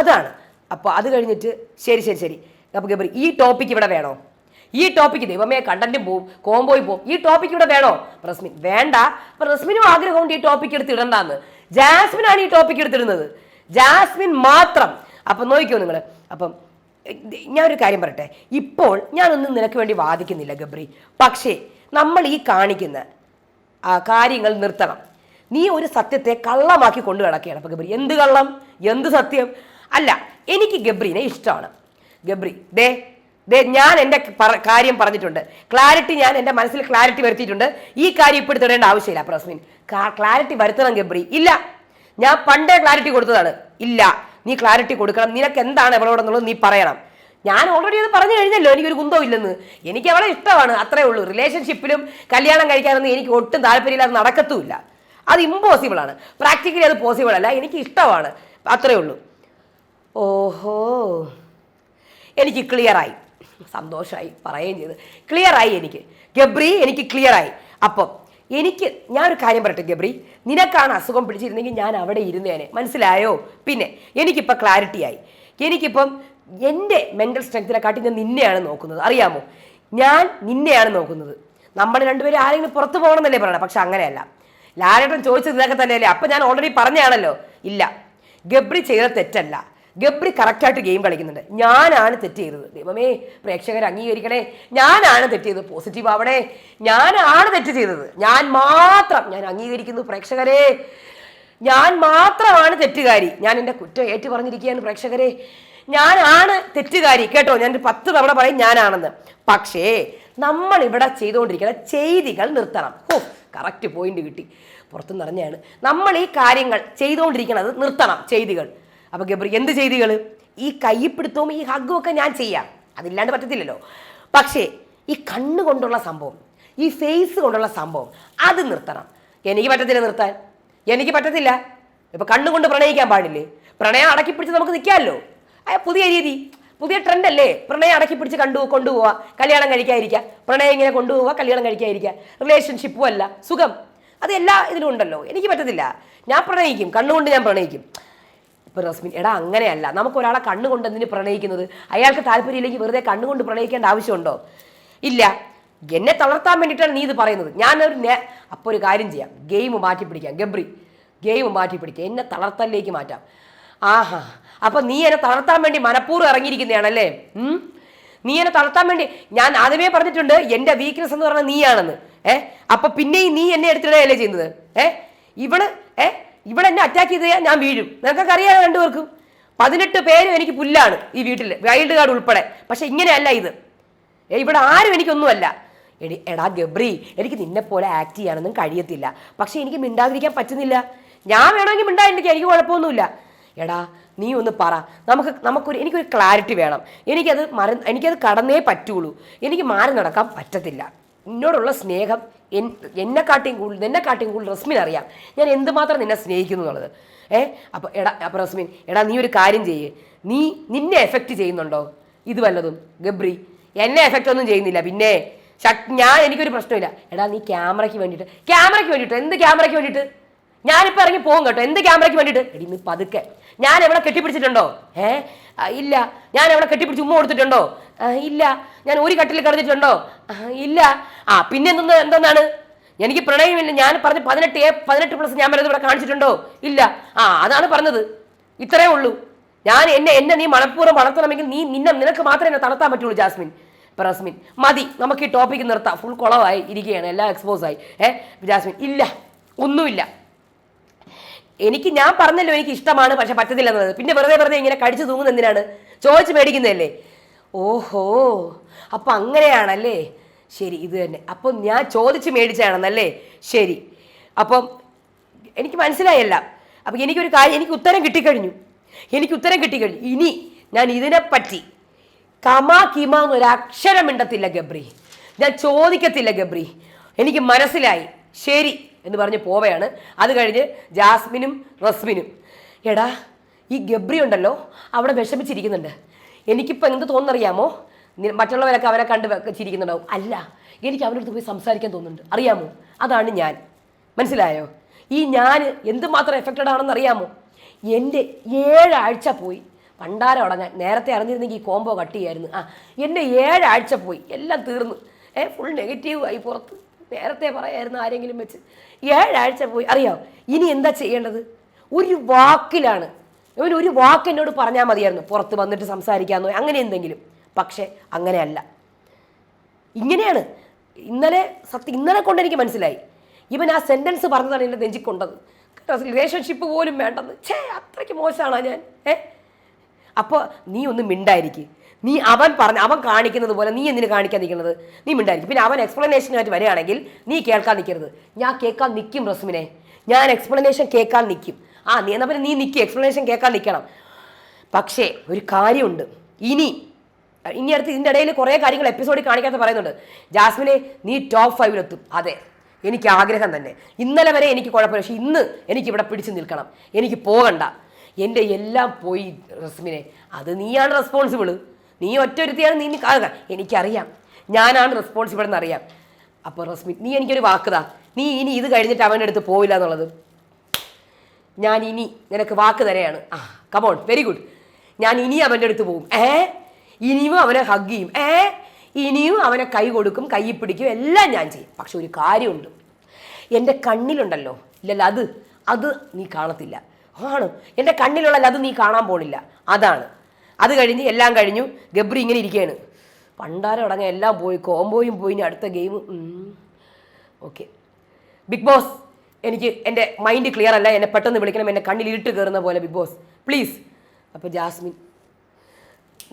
അതാണ്. അപ്പോൾ അത് കഴിഞ്ഞിട്ട് ശരി. അപ്പോൾ ഗബ്രി, ഈ ടോപ്പിക്ക് ഇവിടെ വേണോ? ഈ ടോപ്പിക്ക് ദൈവമേ കണ്ടന്റും പോവും, കോംബോയും പോവും. ഈ ടോപ്പിക്ക് ഇവിടെ വേണോ? റസ്മിൻ വേണ്ട. അപ്പൊ റസ്മിനും ആഗ്രഹമുണ്ട് ഈ ടോപ്പിക്ക് എടുത്ത് ഇടണ്ടാന്ന്. ജാസ്മിനാണ് ഈ ടോപ്പിക്ക് എടുത്തിടുന്നത്, ജാസ്മിൻ മാത്രം. അപ്പം നോക്കിക്കോ നിങ്ങൾ. അപ്പം ഞാനൊരു കാര്യം പറയട്ടെ, ഇപ്പോൾ ഞാനൊന്നും നിനക്ക് വേണ്ടി വാദിക്കുന്നില്ല ഗബ്രി, പക്ഷേ നമ്മൾ ഈ കാണിക്കുന്ന കാര്യങ്ങൾ നിർത്തണം. നീ ഒരു സത്യത്തെ കള്ളമാക്കി കൊണ്ടു കിടക്കുകയാണ്. അപ്പൊ ഗബ്രി എന്ത് കള്ളം, എന്ത് സത്യം? അല്ല, എനിക്ക് ഗബ്രീനെ ഇഷ്ടമാണ്. ഗബ്രി ഞാൻ എൻ്റെ കാര്യം പറഞ്ഞിട്ടുണ്ട്, ക്ലാരിറ്റി, ഞാൻ എൻ്റെ മനസ്സിൽ ക്ലാരിറ്റി വരുത്തിയിട്ടുണ്ട്. ഈ കാര്യം ഇപ്പോൾ എടുത്തിടേണ്ട ആവശ്യമില്ല. അപ്പൊ റസ്മിൻ ക്ലാരിറ്റി വരുത്തണം ഗബ്രി. ഇല്ല, ഞാൻ പണ്ടേ ക്ലാരിറ്റി കൊടുത്തതാണ്. ഇല്ല, നീ ക്ലാരിറ്റി കൊടുക്കണം. നിനക്ക് എന്താണ് അവളോടെന്നുള്ളത് നീ പറയണം. ഞാൻ ഓൾറെഡി അത് പറഞ്ഞു കഴിഞ്ഞല്ലോ, എനിക്കൊരു കുന്തവും ഇല്ലെന്ന്. എനിക്ക് അവളെ ഇഷ്ടമാണ്, അത്രേ ഉള്ളൂ. റിലേഷൻഷിപ്പിലും കല്യാണം കഴിക്കാനൊന്നും എനിക്ക് ഒട്ടും താല്പര്യമില്ല, അത് നടക്കത്തുമില്ല. അത് ഇമ്പോസിബിൾ ആണ്. പ്രാക്ടിക്കലി അത് പോസിബിൾ അല്ല. എനിക്ക് ഇഷ്ടമാണ്, അത്രേ ഉള്ളൂ. ഓഹോ, എനിക്ക് ക്ലിയറായി, സന്തോഷമായി പറയുകയും ചെയ്ത്. ക്ലിയറായി എനിക്ക് ഗബ്രി, എനിക്ക് ക്ലിയറായി. അപ്പം ഞാനൊരു കാര്യം പറയട്ടെ ഗബ്രി, നിനക്കാണ് അസുഖം പിടിച്ചിരുന്നെങ്കിൽ ഞാൻ അവിടെ ഇരുന്നേനെ, മനസ്സിലായോ? പിന്നെ എനിക്കിപ്പോൾ ക്ലാരിറ്റി ആയി. എനിക്കിപ്പം എൻ്റെ മെൻ്റൽ സ്ട്രെങ്ത്തിനെക്കാട്ടി ഞാൻ നിന്നെയാണ് നോക്കുന്നത്, അറിയാമോ? ഞാൻ നിന്നെയാണ് നോക്കുന്നത്. നമ്മൾ രണ്ടുപേരും ആരെങ്കിലും പുറത്ത് പോകണമെന്നല്ലേ പറയണം, പക്ഷെ അങ്ങനെയല്ല. ലാലേട്ടൻ ചോദിച്ചത് ഇതൊക്കെ തന്നെയല്ലേ? അപ്പം ഞാൻ ഓൾറെഡി പറഞ്ഞാണല്ലോ. ഇല്ല, ഗബ്രി ചെയ്ത തെറ്റല്ല, ഗബ്രി കറക്റ്റായിട്ട് ഗെയിം കളിക്കുന്നുണ്ട്. ഞാനാണ് തെറ്റ് ചെയ്തത്. ദൈവമേ, പ്രേക്ഷകർ അംഗീകരിക്കണേ, ഞാനാണ് തെറ്റ് ചെയ്തത്. പോസിറ്റീവ് ആവണേ, ഞാനാണ് തെറ്റ് ചെയ്തത്. ഞാൻ അംഗീകരിക്കുന്നു പ്രേക്ഷകരെ, ഞാൻ മാത്രമാണ് തെറ്റുകാരി. ഞാൻ എൻ്റെ കുറ്റം ഏറ്റു പറഞ്ഞിരിക്കുകയാണ് പ്രേക്ഷകരെ, ഞാനാണ് തെറ്റുകാരി. കേട്ടോ, ഞാനൊരു 10 തവണ പറയും ഞാനാണെന്ന്. പക്ഷേ നമ്മൾ ഇവിടെ ചെയ്തുകൊണ്ടിരിക്കുന്ന ചെയ്തികൾ നിർത്തണം. കറക്റ്റ് പോയിന്റ് കിട്ടി, പുറത്തു നിറഞ്ഞാണ്. നമ്മൾ ഈ കാര്യങ്ങൾ ചെയ്തുകൊണ്ടിരിക്കുന്നത് നിർത്തണം, ചെയ്തികൾ. അപ്പൊ ഗബ്രി എന്ത് ചെയ്തികൾ? ഈ കൈപ്പിടുത്തവും ഈ ഹഗ്ഗും ഒക്കെ ഞാൻ ചെയ്യാം, അതില്ലാണ്ട് പറ്റത്തില്ലല്ലോ. പക്ഷേ ഈ കണ്ണുകൊണ്ടുള്ള സംഭവം, ഈ ഫേസ് കൊണ്ടുള്ള സംഭവം, അത് നിർത്തണം. എനിക്ക് പറ്റത്തില്ല നിർത്താൻ, എനിക്ക് പറ്റത്തില്ല. ഇപ്പൊ കണ്ണുകൊണ്ട് പ്രണയിക്കാൻ പാടില്ലേ? പ്രണയം അടക്കി പിടിച്ച് നമുക്ക് നിൽക്കാമല്ലോ. പുതിയ രീതി, പുതിയ ട്രെൻഡ് അല്ലേ? പ്രണയം അടക്കി പിടിച്ച് കൊണ്ടുപോവാ, കല്യാണം കഴിക്കാതിരിക്കുക. പ്രണയം ഇങ്ങനെ കൊണ്ടുപോവാ, കല്യാണം കഴിക്കാതിരിക്കുക. റിലേഷൻഷിപ്പും അല്ല, സുഖം, അത് എല്ലാ ഇതിലും ഉണ്ടല്ലോ. എനിക്ക് പറ്റത്തില്ല, ഞാൻ പ്രണയിക്കും, കണ്ണുകൊണ്ട് ഞാൻ പ്രണയിക്കും. ഇപ്പൊ റസ്മിൻ, എടാ അങ്ങനെയല്ല, നമുക്ക് ഒരാളെ കണ്ണുകൊണ്ട് എന്തിന് പ്രണയിക്കുന്നത്? അയാൾക്ക് താല്പര്യമില്ലെങ്കിൽ വെറുതെ കണ്ണുകൊണ്ട് പ്രണയിക്കേണ്ട ആവശ്യമുണ്ടോ? ഇല്ല, എന്നെ തളർത്താൻ വേണ്ടിയിട്ടാണ് നീ ഇത് പറയുന്നത്. അപ്പോൾ ഒരു കാര്യം ചെയ്യാം, ഗെയിം മാറ്റി പിടിക്കാം ഗബ്രി, ഗെയിം മാറ്റി പിടിക്കാം, എന്നെ തളർത്തലിലേക്ക് മാറ്റാം. ആഹാ, അപ്പൊ നീ എന്നെ തളർത്താൻ വേണ്ടി മനഃപൂർവ്വം ഇറങ്ങിയിരിക്കുന്നതാണല്ലേ? നീ എന്നെ തളർത്താൻ വേണ്ടി ഞാൻ ആദ്യമേ പറഞ്ഞിട്ടുണ്ട് എൻ്റെ വീക്ക്നെസ് എന്ന് പറഞ്ഞാൽ നീയാണെന്ന്. അപ്പൊ പിന്നെയും നീ എന്നെ എടുത്തിടയല്ലേ ചെയ്യുന്നത്. ഇവള് ഇവിടെ എന്നെ അറ്റാക്ക് ചെയ്ത് ഞാൻ വീഴും. നിനക്കൊക്കെ അറിയാതെ രണ്ടുപേർക്കും 18 പേരും എനിക്ക് പുല്ലാണ് ഈ വീട്ടിൽ, വൈൽഡ് കാർഡ് ഉൾപ്പെടെ. പക്ഷെ ഇങ്ങനെയല്ല ഇത്. ഇവിടെ ആരും എനിക്കൊന്നുമല്ല. എടാ ഗബ്രി, എനിക്ക് നിന്നെ പോലെ ആക്ട് ചെയ്യാനൊന്നും കഴിയത്തില്ല. പക്ഷെ എനിക്ക് മിണ്ടാതിരിക്കാൻ പറ്റുന്നില്ല. ഞാൻ വേണമെങ്കിൽ മിണ്ടാതിരിക്കാൻ എനിക്ക് കുഴപ്പമൊന്നുമില്ല. എടാ നീ ഒന്ന് പറ, എനിക്കൊരു ക്ലാരിറ്റി വേണം. എനിക്കത് കടന്നേ പറ്റുള്ളൂ. എനിക്ക് മാറി നടക്കാൻ പറ്റത്തില്ല. എന്നോടുള്ള സ്നേഹം എന്നെക്കാട്ടിയും കൂടുതൽ റസ്മിൻ അറിയാം ഞാൻ എന്തുമാത്രം നിന്നെ സ്നേഹിക്കുന്നു എന്നുള്ളത്. അപ്പോൾ റസ്മിൻ, നീ ഒരു കാര്യം ചെയ്യേ. നിന്നെ എഫക്റ്റ് ചെയ്യുന്നുണ്ടോ ഇത് വല്ലതും? ഗബ്രി എന്നെ എഫക്റ്റ് ഒന്നും ചെയ്യുന്നില്ല. പിന്നെ എനിക്കൊരു പ്രശ്നമില്ല. നീ ക്യാമറയ്ക്ക് വേണ്ടിയിട്ട് എന്ത് ക്യാമറയ്ക്ക് വേണ്ടിയിട്ട്? ഞാനിപ്പോൾ ഇറങ്ങി പോകും കേട്ടോ. എന്ത് ക്യാമറയ്ക്ക് വേണ്ടിയിട്ട്? നീ പതുക്കെ. ഞാൻ എവിടെ കെട്ടിപ്പിടിച്ചിട്ടുണ്ടോ? ഇല്ല. ഞാൻ എവിടെ കെട്ടിപ്പിടിച്ച് ഉമ്മ കൊടുത്തിട്ടുണ്ടോ? ഇല്ല. ഞാൻ ഒരു കട്ടിൽ കിടന്നിട്ടുണ്ടോ? ഇല്ല. പിന്നെ എന്താണ്? എനിക്ക് പ്രണയമില്ല. ഞാൻ പറഞ്ഞ് 18+ ഞാൻ വല്ലതും ഇവിടെ കാണിച്ചിട്ടുണ്ടോ? ഇല്ല. അതാണ് പറഞ്ഞത്. ഇത്രയേ ഉള്ളൂ. എന്നെ നീ മനഃപൂർവ്വം വളർത്തണമെങ്കിൽ നിനക്ക് മാത്രമേ എന്നെ തളർത്താൻ പറ്റുള്ളൂ ജാസ്മിൻ. റസ്മിൻ മതി, നമുക്ക് ഈ ടോപ്പിക്ക് നിർത്താം. ഫുൾ കുളമായി ഇരിക്കുകയാണ്, എല്ലാം എക്സ്പോസ് ആയി. ജാസ്മിൻ ഇല്ല, ഒന്നുമില്ല. ഞാൻ പറഞ്ഞല്ലോ എനിക്ക് ഇഷ്ടമാണ്, പക്ഷെ പറ്റത്തില്ല എന്നുള്ളത്. പിന്നെ വെറുതെ ഇങ്ങനെ കടിച്ചു തൂങ്ങുന്ന എന്തിനാണ്? ചോദിച്ച് മേടിക്കുന്നതല്ലേ? ഓഹോ, അപ്പം അങ്ങനെയാണല്ലേ. ശരി, ഇത് തന്നെ. അപ്പം ഞാൻ ചോദിച്ച് മേടിച്ചാണെന്നല്ലേ? ശരി, അപ്പം എനിക്ക് മനസ്സിലായല്ല. അപ്പം എനിക്കൊരു കാര്യം, എനിക്ക് ഉത്തരം കിട്ടിക്കഴിഞ്ഞു. ഇനി ഞാൻ ഇതിനെപ്പറ്റി കമാക്കിമാന്നൊരക്ഷരം മിണ്ടത്തില്ല ഗബ്രി. ഞാൻ ചോദിക്കത്തില്ല ഗബ്രി. എനിക്ക് മനസ്സിലായി. ശരി എന്ന് പറഞ്ഞ് പോവുകയാണ്. അത് കഴിഞ്ഞ് ജാസ്മിനും റസ്മിനും, ഈ ഗബ്രി ഉണ്ടല്ലോ അവിടെ വിഷമിച്ചിരിക്കുന്നുണ്ട്. എനിക്കിപ്പോൾ എന്ത് തോന്നുന്നറിയാമോ? മറ്റുള്ളവരൊക്കെ അവനെ കണ്ട് ചിരിക്കുന്നുണ്ടാവും. അല്ല, എനിക്ക് അവൻ്റെ അടുത്ത് പോയി സംസാരിക്കാൻ തോന്നുന്നുണ്ട്. അറിയാമോ? അതാണ് ഞാൻ. മനസ്സിലായോ? ഞാൻ എന്തുമാത്രം എഫക്റ്റഡ് ആണെന്ന് അറിയാമോ? എൻ്റെ 7 ആഴ്ച പോയി. പണ്ടാരം അടങ്ങാൻ നേരത്തെ അറിഞ്ഞിരുന്നെങ്കിൽ ഈ കോംബോ കട്ട് ചെയ്യായിരുന്നു. എൻ്റെ 7 ആഴ്ച പോയി, എല്ലാം തീർന്നു. ഫുൾ നെഗറ്റീവ് ആയി പുറത്ത്. നേരത്തെ പറയായിരുന്നു ആരെങ്കിലും വെച്ച്. 7 ആഴ്ച പോയി. അറിയാമോ ഇനി എന്താ ചെയ്യേണ്ടത്? ഒരു വാക്കിലാണ്. ഒരു വാക്ക് എന്നോട് പറഞ്ഞാൽ മതിയായിരുന്നു, പുറത്ത് വന്നിട്ട് സംസാരിക്കാമെന്നോ അങ്ങനെ എന്തെങ്കിലും. പക്ഷേ അങ്ങനെയല്ല, ഇങ്ങനെയാണ്. ഇന്നലെ കൊണ്ട് എനിക്ക് മനസ്സിലായി. ഇവൻ ആ സെൻറ്റൻസ് പറഞ്ഞതാണ് എൻ്റെ നെഞ്ചിക്കൊണ്ടത്. റിലേഷൻഷിപ്പ് പോലും വേണ്ടെന്ന്. അത്രയ്ക്ക് മോശമാണോ ഞാൻ? അപ്പോൾ നീ ഒന്ന് മിണ്ടായിരിക്കും. അവൻ കാണിക്കുന്നത് പോലെ നീ എന്തിനു കാണിക്കാൻ നിൽക്കുന്നത്? നീ മിണ്ടായിരിക്കും. പിന്നെ അവൻ എക്സ്പ്ലനേഷനായിട്ട് വരികയാണെങ്കിൽ നീ കേൾക്കാൻ നിൽക്കരുത്. ഞാൻ കേൾക്കാൻ നിൽക്കും റസ്മിനെ. ഞാൻ എക്സ്പ്ലനേഷൻ കേൾക്കാൻ നിൽക്കും. നീ എന്നാൽ പിന്നെ നീ നിൽക്കും, എക്സ്പ്ലനേഷൻ കേൾക്കാൻ നിൽക്കണം. പക്ഷേ ഒരു കാര്യമുണ്ട്. ഇനി അടുത്ത് ഇതിൻ്റെ ഇടയിൽ കുറേ കാര്യങ്ങൾ എപ്പിസോഡിൽ കാണിക്കാത്ത പറയുന്നുണ്ട്. ജാസ്മിനെ നീ ടോപ്പ് 5-ലെത്തും. അതെ, എനിക്ക് ആഗ്രഹം തന്നെ. ഇന്നലെ വരെ എനിക്ക് കുഴപ്പമില്ല. പക്ഷെ ഇന്ന് എനിക്കിവിടെ പിടിച്ചു നിൽക്കണം. എനിക്ക് പോകണ്ട. എൻ്റെ എല്ലാം പോയി റസ്മിനെ. അത് നീയാണ് റെസ്പോൺസിബിൾ. നീ ഒറ്റൊരുത്തിയാണ്. നീ എനിക്കറിയാം, ഞാനാണ് റെസ്പോൺസിബിൾ എന്നറിയാം. അപ്പോൾ റസ്മിൻ, നീ എനിക്കൊരു വാക്കുതാ. നീ ഇനി ഇത് കഴിഞ്ഞിട്ട് അവൻ്റെ അടുത്ത് പോയില്ല എന്നുള്ളത്. ഞാൻ ഇനി നിനക്ക് വാക്ക് തരെയാണ്. Come on, very good. ഞാൻ ഇനി അവൻ്റെ അടുത്ത് പോകും. ഇനിയും അവനെ ഹഗ് ചെയ്യും. ഇനിയും അവനെ കൈ കൊടുക്കും, കൈ പിടിക്കും, എല്ലാം ഞാൻ ചെയ്യും. പക്ഷെ ഒരു കാര്യമുണ്ട്, എൻ്റെ കണ്ണിലുണ്ടല്ലോ ഇല്ലല്ലോ, അത് നീ കാണത്തില്ല. ആണ് എൻ്റെ കണ്ണിലുള്ള അത് നീ കാണാൻ പോണില്ല. അതാണ്. അത് കഴിഞ്ഞ് എല്ലാം കഴിഞ്ഞു. ഗബ്രി ഇങ്ങനെ ഇരിക്കുകയാണ്. പണ്ടാരം അടങ്ങാൻ എല്ലാം പോയി, കോംബോയും പോയി. ഇനി അടുത്ത ഗെയിം. ഓക്കെ ബിഗ് ബോസ്, എനിക്ക് എൻ്റെ മൈൻഡ് ക്ലിയർ അല്ല. എന്നെ പെട്ടെന്ന് വിളിക്കണം. എന്നെ കണ്ണിൽ ഇരുട്ട് കയറുന്ന പോലെ ബിഗ് ബോസ് പ്ലീസ്. അപ്പോൾ ജാസ്മിൻ,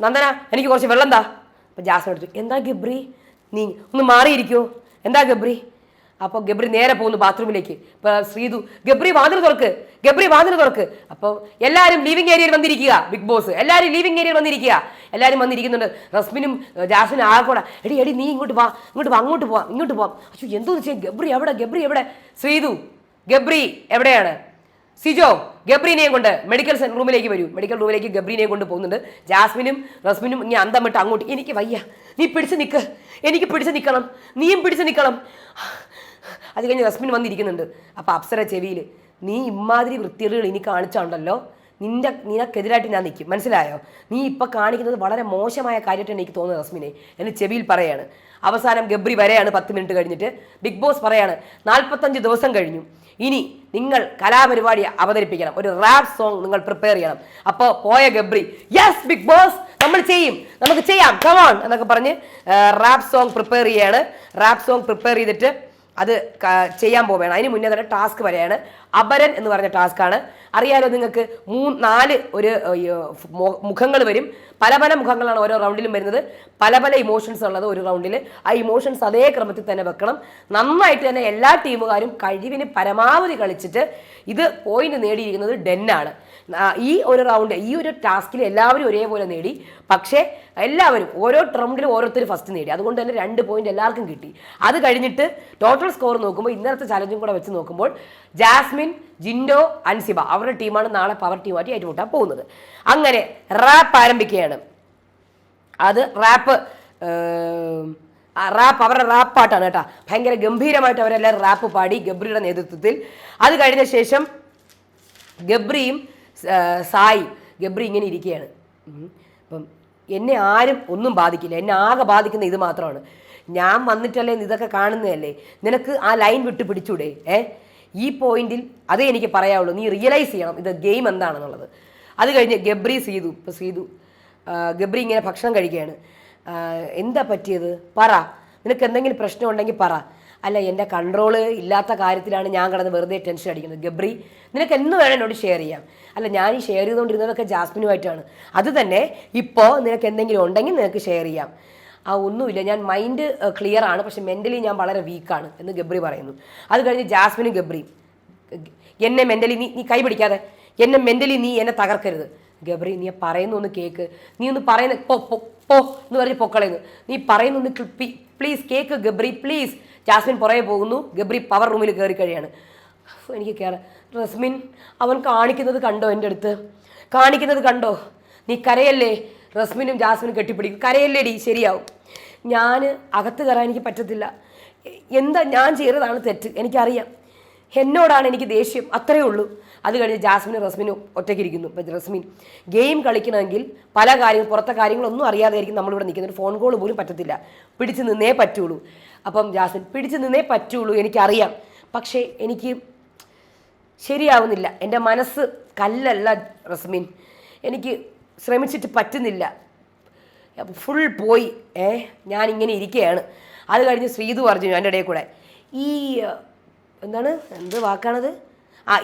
നന്ദന എനിക്ക് കുറച്ച് വെള്ളം താ. അപ്പോൾ ജാസ്മിൻ എടുത്തു. എന്താ ഗബ്രി, നീ ഒന്ന് മാറിയിരിക്കുമോ? എന്താ ഗബ്രി? അപ്പോൾ ഗബ്രി നേരെ പോകുന്നു ബാത്റൂമിലേക്ക്. ഇപ്പോൾ ശ്രീതു, ഗബ്രി വാതിൽ തുറക്ക്. അപ്പോൾ എല്ലാവരും ലിവിങ് ഏരിയയിൽ വന്നിരിക്കുക. ബിഗ് ബോസ് എല്ലാവരും ലിവിങ് ഏരിയയിൽ വന്നിരിക്കുക. എല്ലാവരും വന്നിരിക്കുന്നുണ്ട്. റസ്മിനും ജാസ്മിനും ആകെക്കൂടെ എടി നീ ഇങ്ങോട്ട് വാ, അങ്ങോട്ട് പോവാം. അയ്യോ എന്തോ ചെയ്യും. ഗബ്രി എവിടെ? ശ്രീതു, ഗബ്രി എവിടെയാണ്? സിജോ, ഗബ്രീനെയും കൊണ്ട് മെഡിക്കൽ റൂമിലേക്ക് വരൂ. മെഡിക്കൽ റൂമിലേക്ക് ഗബ്രീനെയും കൊണ്ട് പോകുന്നുണ്ട്. ജാസ്മിനും റസ്മിനും ഇങ്ങനെ അന്തം വിട്ട് അങ്ങോട്ട്. എനിക്ക് വയ്യ, നീ പിടിച്ച് നിൽക്ക്, എനിക്ക് പിടിച്ച് നിൽക്കണം, നീയും പിടിച്ച് നിൽക്കണം. അത് കഴിഞ്ഞ് റസ്മിൻ വന്നിരിക്കുന്നുണ്ട്. അപ്പോൾ അപ്സര ചെവിയിൽ, നീ ഇമാതിരി വൃത്തികേടുകൾ ഇനി കാണിച്ചാണ്ടല്ലോ, നിനക്കെതിരായിട്ട് ഞാൻ നിൽക്കും, മനസ്സിലായോ? നീ ഇപ്പം കാണിക്കുന്നത് വളരെ മോശമായ കാര്യമായിട്ടാണ് എനിക്ക് തോന്നുന്നത് റസ്മിനെ എന്ന് ചെവിയിൽ പറയാണ്. അവസാനം ഗബ്രി വരെയാണ് 10 മിനിറ്റ് കഴിഞ്ഞിട്ട്. ബിഗ് ബോസ് പറയാണ് 45 ദിവസം കഴിഞ്ഞു, ഇനി നിങ്ങൾ കലാപരിപാടി അവതരിപ്പിക്കണം, ഒരു റാപ്പ് സോങ് നിങ്ങൾ പ്രിപ്പയർ ചെയ്യണം. അപ്പോൾ പോയ ഗബ്രി യെസ് ബിഗ് ബോസ് നമ്മൾ ചെയ്യും, നമുക്ക് ചെയ്യാം, കമോൺ എന്നൊക്കെ പറഞ്ഞ് റാപ്പ് സോങ് പ്രിപ്പയർ ചെയ്യാണ്. റാപ്പ് സോങ് പ്രിപ്പയർ ചെയ്തിട്ട് അത് ചെയ്യാൻ പോവുകയാണ്. അതിന് മുന്നേ തന്നെ ടാസ്ക് വരെയാണ്. അപരൻ എന്ന് പറഞ്ഞ ടാസ്ക്കാണ്. അറിയാലോ നിങ്ങൾക്ക്, 3-4 ഒരു മുഖങ്ങൾ വരും. പല പല മുഖങ്ങളാണ് ഓരോ റൗണ്ടിലും വരുന്നത്. പല പല ഇമോഷൻസ് ഉള്ളത് ഒരു റൗണ്ടിൽ. ആ ഇമോഷൻസ് അതേ ക്രമത്തിൽ തന്നെ വെക്കണം. നന്നായിട്ട് തന്നെ എല്ലാ ടീമുകാരും കഴിവിന് പരമാവധി കളിച്ചിട്ട് ഇത് പോയിന്റ് നേടിയിരിക്കുന്നത് ഡെന്നാണ്. ഈ ഒരു റൗണ്ട്, ഈ ഒരു ടാസ്കിൽ എല്ലാവരും ഒരേപോലെ നേടി. പക്ഷേ എല്ലാവരും ഓരോ റൗണ്ടിലും ഓരോരുത്തർ ഫസ്റ്റ് നേടി. അതുകൊണ്ട് തന്നെ 2 പോയിന്റ് എല്ലാവർക്കും കിട്ടി. അത് കഴിഞ്ഞിട്ട് ടോട്ടൽ സ്കോർ നോക്കുമ്പോൾ ഇന്നലത്തെ ചലഞ്ചും കൂടെ വെച്ച് നോക്കുമ്പോൾ ജാസ്മിൻ, ജിൻഡോ, അൻസിബ അവരുടെ ടീമാണ് നാളെ പവർ ടീമായിട്ട് ഏറ്റുമുട്ടാൻ പോകുന്നത്. അങ്ങനെ റാപ്പ് ആരംഭിക്കുകയാണ്. അത് റാപ്പ് അവരുടെ റാപ്പ് പാട്ടാണ് കേട്ടോ. ഭയങ്കര ഗംഭീരമായിട്ട് അവരെല്ലാവരും റാപ്പ് പാടി ഗബ്രിയുടെ നേതൃത്വത്തിൽ. അത് കഴിഞ്ഞ ശേഷം ഗബ്രിയും സായി, ഗബ്രി ഇങ്ങനെ ഇരിക്കുകയാണ്. അപ്പം എന്നെ ആരും ഒന്നും ബാധിക്കില്ല, എന്നെ ആകെ ബാധിക്കുന്ന ഇത് മാത്രമാണ്. ഞാൻ വന്നിട്ടല്ലേ ഇതൊക്കെ കാണുന്നതല്ലേ, നിനക്ക് ആ ലൈൻ വിട്ട് പിടിച്ചൂടെ? ഈ പോയിന്റിൽ അതേ എനിക്ക് പറയാവുള്ളൂ, നീ റിയലൈസ് ചെയ്യണം ഇത് ഗെയിം എന്താണെന്നുള്ളത്. അത് കഴിഞ്ഞ് ഗബ്രി ശ്രീതു ഗബ്രി ഇങ്ങനെ ഭക്ഷണം കഴിക്കുകയാണ്. എന്താ പറ്റിയത്, പറ, നിനക്ക് എന്തെങ്കിലും പ്രശ്നം ഉണ്ടെങ്കിൽ പറ. അല്ല, എൻ്റെ കൺട്രോള് ഇല്ലാത്ത കാര്യത്തിലാണ് ഞാൻ കിടന്ന് വെറുതെ ടെൻഷൻ അടിക്കുന്നത്. ഗബ്രി, നിനക്ക് എന്ന് വേണം എന്നോട് ഷെയർ ചെയ്യാം. അല്ല, ഞാൻ ഈ ഷെയർ ചെയ്തുകൊണ്ടിരുന്നതൊക്കെ ജാസ്മിനുമായിട്ടാണ്. അത് തന്നെ ഇപ്പോൾ നിനക്ക് എന്തെങ്കിലും ഉണ്ടെങ്കിൽ നിനക്ക് ഷെയർ ചെയ്യാം. ഒന്നുമില്ല, ഞാൻ മൈൻഡ് ക്ലിയർ ആണ്, പക്ഷെ മെൻ്റലി ഞാൻ വളരെ വീക്കാണ് എന്ന് ഗബ്രി പറയുന്നു. അത് കഴിഞ്ഞ് ജാസ്മിനും ഗബ്രിയും, എന്നെ മെൻ്റലി നീ കൈ പിടിക്കാതെ, എന്നെ മെൻ്റലി നീ എന്നെ തകർക്കരുത്. ഗബ്രി, നീ പറയുന്ന ഒന്ന് കേക്ക്, നീ ഒന്ന് പറയുന്ന പോ എന്ന് പറഞ്ഞ് പൊക്കളയുന്നു. നീ പറയുന്ന ഒന്ന് പ്ലീസ് കേക്ക് ഗബ്രി പ്ലീസ്. ജാസ്മിൻ പുറകെ പോകുന്നു. ഗബ്രി പവർ റൂമിൽ കയറി കഴിയാണ്. എനിക്ക് കയറാം. റസ്മിൻ, അവൻ കാണിക്കുന്നത് കണ്ടോ, എൻ്റെ അടുത്ത് കാണിക്കുന്നത് കണ്ടോ? നീ കരയല്ലേ? റസ്മിനും ജാസ്മിനും കെട്ടിപ്പിടിക്കും. കരയല്ലേടി, ശരിയാവും. ഞാൻ അകത്ത് കയറാൻ എനിക്ക് പറ്റത്തില്ല. എന്താ ഞാൻ ചെയ്തതാണ് തെറ്റ്, എനിക്കറിയാം. എന്നോടാണ് എനിക്ക് ദേഷ്യം, അത്രയേ ഉള്ളൂ. അത് കഴിഞ്ഞ് ജാസ്മിനും റസ്മിനും ഒറ്റയ്ക്കിരിക്കുന്നു. ഇപ്പം റസ്മിൻ, ഗെയിം കളിക്കണമെങ്കിൽ പല കാര്യങ്ങൾ, പുറത്തെ കാര്യങ്ങളൊന്നും അറിയാതെയായിരിക്കും നമ്മളിവിടെ നിൽക്കുന്നത്. ഒരു ഫോൺ കോൾ പോലും പറ്റത്തില്ല, പിടിച്ച് നിന്നേ പറ്റുള്ളൂ. അപ്പം ജാസ്മിൻ, പിടിച്ച് നിന്നേ പറ്റുള്ളൂ, എനിക്കറിയാം, പക്ഷേ എനിക്ക് ശരിയാവുന്നില്ല. എൻ്റെ മനസ്സ് കല്ലല്ല റസ്മിൻ, എനിക്ക് ശ്രമിച്ചിട്ട് പറ്റുന്നില്ല, ഫുൾ പോയി. ഞാനിങ്ങനെ ഇരിക്കുകയാണ്. അത് കഴിഞ്ഞ് ശ്രീതു പറഞ്ഞു എൻ്റെ ഇടയിൽ കൂടെ, ഈ എന്ത് വാക്കാണത്,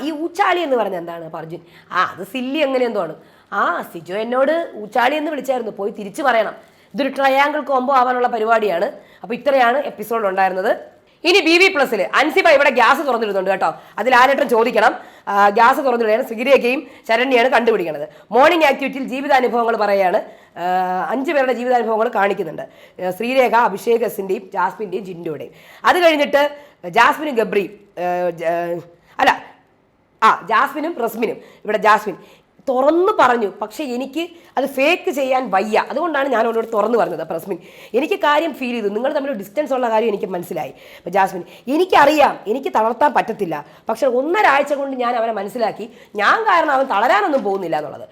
ഈ ഊച്ചാളി എന്ന് പറഞ്ഞ എന്താണ് അർജുൻ, അത് സില്ലി അങ്ങനെ എന്തോ ആണ്. സിജോ എന്നോട് ഊച്ചാളി എന്ന് വിളിച്ചായിരുന്നു, പോയി തിരിച്ചു പറയണം. ഇതൊരു ട്രയാങ്കിൾ കോംബോ ആവാനുള്ള പരിപാടിയാണ്. അപ്പോൾ ഇത്രയാണ് എപ്പിസോഡ് ഉണ്ടായിരുന്നത്. ഇനി BV+ൽ അൻസിബ ഇവിടെ ഗ്യാസ് തുറന്നിടുന്നുണ്ട് കേട്ടോ. അതിൽ ആരേട്ടൻ ചോദിക്കണം. ഗ്യാസ് തുറന്നിടുകയാണ്. ശ്രീരേഖയും ശരണ്യാണ് കണ്ടുപിടിക്കുന്നത്. മോർണിംഗ് ആക്ടിവിറ്റിയിൽ ജീവിതാനുഭവങ്ങൾ പറയുകയാണ്. 5 പേരുടെ ജീവിതാനുഭവങ്ങൾ കാണിക്കുന്നുണ്ട്. ശ്രീരേഖ, അഭിഷേക് എസിൻ്റെയും ജാസ്മിൻ്റെയും ജിൻഡോയുടെയും. അത് കഴിഞ്ഞിട്ട് ജാസ്മിനും ഗബ്രിയും ജാസ്മിനും റസ്മിനും, ഇവിടെ ജാസ്മിൻ തുറന്നു പറഞ്ഞു, പക്ഷേ എനിക്ക് അത് ഫേക്ക് ചെയ്യാൻ വയ്യ. അതുകൊണ്ടാണ് ഞാൻ അവരോട് തുറന്നു പറഞ്ഞത്. അപ്പോൾ റസ്മിൻ, എനിക്ക് കാര്യം ഫീൽ ചെയ്തു, നിങ്ങൾ തമ്മിൽ ഡിസ്റ്റൻസ് ഉള്ള കാര്യം എനിക്ക് മനസ്സിലായി. അപ്പോൾ ജാസ്മിൻ, എനിക്കറിയാം എനിക്ക് തളർത്താൻ പറ്റത്തില്ല, പക്ഷെ 1.5 ആഴ്ച കൊണ്ട് ഞാൻ അവനെ മനസ്സിലാക്കി, ഞാൻ കാരണം അവൻ തളരാനൊന്നും പോകുന്നില്ല എന്നുള്ളത്.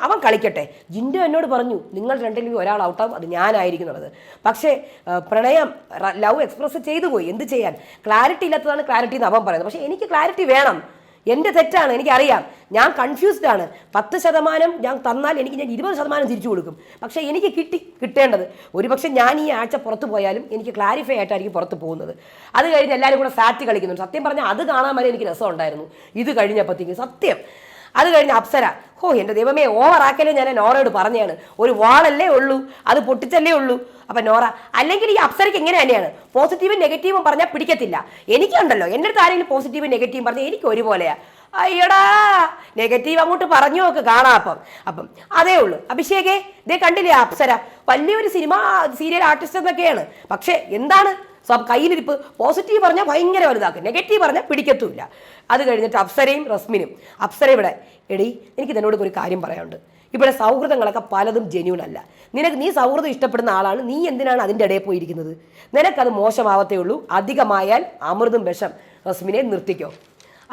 അവൻ കളിക്കട്ടെ. ജിൻഡോ എന്നോട് പറഞ്ഞു, നിങ്ങൾ രണ്ടിലും ഒരാൾ ഔട്ടാവും, അത് ഞാനായിരിക്കും എന്നുള്ളത്. പക്ഷേ പ്രണയം, ലവ് എക്സ്പ്രസ് ചെയ്തു പോയി, എന്ത് ചെയ്യാൻ? ക്ലാരിറ്റി ഇല്ലാത്തതാണ് ക്ലാരിറ്റി എന്ന് അവൻ പറയുന്നത്. പക്ഷേ എനിക്ക് ക്ലാരിറ്റി വേണം, എൻ്റെ തെറ്റാണ്, എനിക്കറിയാം, ഞാൻ കൺഫ്യൂസ്ഡ് ആണ്. 10% ഞാൻ തന്നാൽ ഞാൻ 20% തിരിച്ചു കൊടുക്കും. പക്ഷേ എനിക്ക് കിട്ടേണ്ടത് ഒരുപക്ഷെ ഞാൻ ഈ ആഴ്ച പുറത്ത് പോയാലും എനിക്ക് ക്ലാരിഫൈ ആയിട്ടായിരിക്കും പുറത്ത് പോകുന്നത്. അത് കഴിഞ്ഞ് എല്ലാവരും കൂടെ സാറ്റ് കളിക്കുന്നുണ്ട്. സത്യം പറഞ്ഞാൽ അത് കാണാൻ വരെ എനിക്ക് രസം ഉണ്ടായിരുന്നു ഇത് കഴിഞ്ഞപ്പോഴത്തേക്ക്, സത്യം. അത് കഴിഞ്ഞ് അപ്സര, എൻ്റെ ദൈവമേ, ഓവറാക്കലേ. ഞാൻ നോറയോട് പറഞ്ഞാണ്, ഒരു വാളല്ലേ ഉള്ളൂ, അത് പൊട്ടിച്ചല്ലേ ഉള്ളൂ. അപ്പം നോറ, അല്ലെങ്കിൽ ഈ അപ്സരയ്ക്ക് എങ്ങനെ തന്നെയാണ്, പോസിറ്റീവും നെഗറ്റീവും പറഞ്ഞാൽ പിടിക്കത്തില്ല. എനിക്കുണ്ടല്ലോ, എൻ്റെ അടുത്ത് ആരെങ്കിലും പോസിറ്റീവും നെഗറ്റീവും പറഞ്ഞാൽ എനിക്ക് ഒരുപോലെയാണ്. അയ്യടാ, നെഗറ്റീവ് അങ്ങോട്ട് പറഞ്ഞു നോക്ക്, കാണാം. അപ്പം അതേ ഉള്ളൂ. അഭിഷേകേ, ഇതേ കണ്ടില്ലേ, അപ്സര വലിയൊരു സീരിയൽ ആർട്ടിസ്റ്റ് എന്നൊക്കെയാണ്, പക്ഷേ എന്താണ് കയ്യിലിരിപ്പ്? പോസിറ്റീവ് പറഞ്ഞാൽ ഭയങ്കര വലുതാക്കും, നെഗറ്റീവ് പറഞ്ഞാൽ പിടിക്കത്തുമില്ല. അത് കഴിഞ്ഞിട്ട് അപ്സരയും റസ്മിനും, അപ്സര ഇവിടെ, എടി എനിക്ക് നിന്നോട് ഒരു കാര്യം പറയാനുണ്ട്. ഇവിടെ സൗഹൃദങ്ങളൊക്കെ പലതും ജെന്യൂൺ അല്ല. നീ സൗഹൃദം ഇഷ്ടപ്പെടുന്ന ആളാണ്, നീ എന്തിനാണ് അതിൻ്റെ ഇടയിൽ പോയിരിക്കുന്നത്? നിനക്കത് മോശമാവത്തേ ഉള്ളൂ. അധികമായാൽ അമൃതും വിഷം. റസ്മിനെ നിർത്തിക്കോ.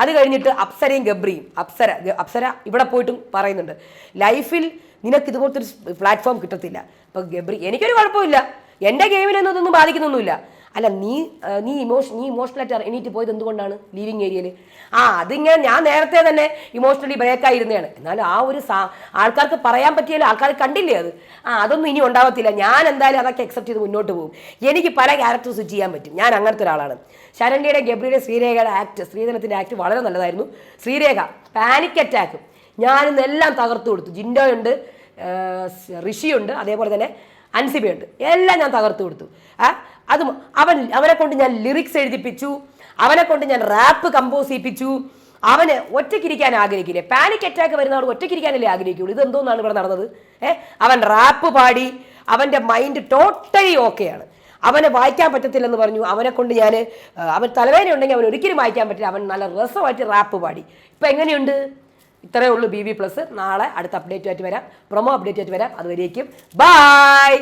അത് കഴിഞ്ഞിട്ട് അപ്സരയും ഗബ്രിയും അപ്സര ഇവിടെ പോയിട്ടും പറയുന്നുണ്ട് ലൈഫിൽ നിനക്ക് ഇതുപോലത്തെ ഒരു പ്ലാറ്റ്ഫോം കിട്ടത്തില്ല. അപ്പോൾ ഗബ്രി എനിക്കൊരു കുഴപ്പമില്ല, എൻ്റെ ഗെയിമിനൊന്നും ഇതൊന്നും ബാധിക്കുന്നൊന്നുമില്ല. അല്ല നീ ഇമോഷണലായിട്ട് എണീറ്റ് പോയത് എന്തുകൊണ്ടാണ് ലീവിങ് ഏരിയയിൽ? അതിങ്ങനെ ഞാൻ നേരത്തെ തന്നെ ഇമോഷണലി ബ്രേക്കായിരുന്നതാണ്. എന്നാലും ആ ഒരു ആൾക്കാർക്ക് പറയാൻ പറ്റിയാലും ആൾക്കാർ കണ്ടില്ലേ അത്. അതൊന്നും ഇനി ഉണ്ടാവത്തില്ല. ഞാൻ എന്തായാലും അതൊക്കെ അക്സെപ്റ്റ് ചെയ്ത് മുന്നോട്ട് പോകും. എനിക്ക് പല ക്യാരക്ടേഴ്സ് ചെയ്യാൻ പറ്റും. ഞാൻ അങ്ങനത്തെ ഒരാളാണ്. ശരണ്യയുടെ, ഗബ്രിയുടെ, ശ്രീരേഖയുടെ ആക്ട്, ശ്രീധനത്തിൻ്റെ ആക്ട് വളരെ നല്ലതായിരുന്നു. ശ്രീരേഖ പാനിക് അറ്റാക്ക് ഞാനിന്നെല്ലാം തകർത്തു കൊടുത്തു. ജിൻഡോയുണ്ട്, ഋഷിയുണ്ട്, അതേപോലെ തന്നെ അൻസിബയുണ്ട്, എല്ലാം ഞാൻ തകർത്തു കൊടുത്തു. അതും അവനെ കൊണ്ട് ഞാൻ ലിറിക്സ് എഴുതിപ്പിച്ചു, അവനെ കൊണ്ട് ഞാൻ റാപ്പ് കമ്പോസ് ചെയ്യിപ്പിച്ചു. അവന് ഒറ്റയ്ക്കിരിക്കാൻ ആഗ്രഹിക്കില്ലേ? പാനിക് അറ്റാക്ക് വരുന്ന ആൾ ഒറ്റയ്ക്കിരിക്കാനല്ലേ ആഗ്രഹിക്കുള്ളൂ. ഇതെന്തോന്നാണ് ഇവിടെ നടന്നത്? അവൻ റാപ്പ് പാടി, അവൻ്റെ മൈൻഡ് ടോട്ടലി ഓക്കെയാണ്. അവനെ വായിക്കാൻ പറ്റത്തില്ലെന്ന് പറഞ്ഞു. അവനെ കൊണ്ട് അവൻ തലവേദന ഉണ്ടെങ്കിൽ അവൻ ഒരിക്കലും വായിക്കാൻ പറ്റില്ല. അവൻ നല്ല രസമായിട്ട് റാപ്പ് പാടി. ഇപ്പം എങ്ങനെയുണ്ട്? ഇത്രയേ ഉള്ളൂ BB+. നാളെ അടുത്ത അപ്ഡേറ്റുമായിട്ട് വരാം, പ്രൊമോ അപ്ഡേറ്റ് ആയിട്ട് വരാം. അതുവരേക്കും ബൈ.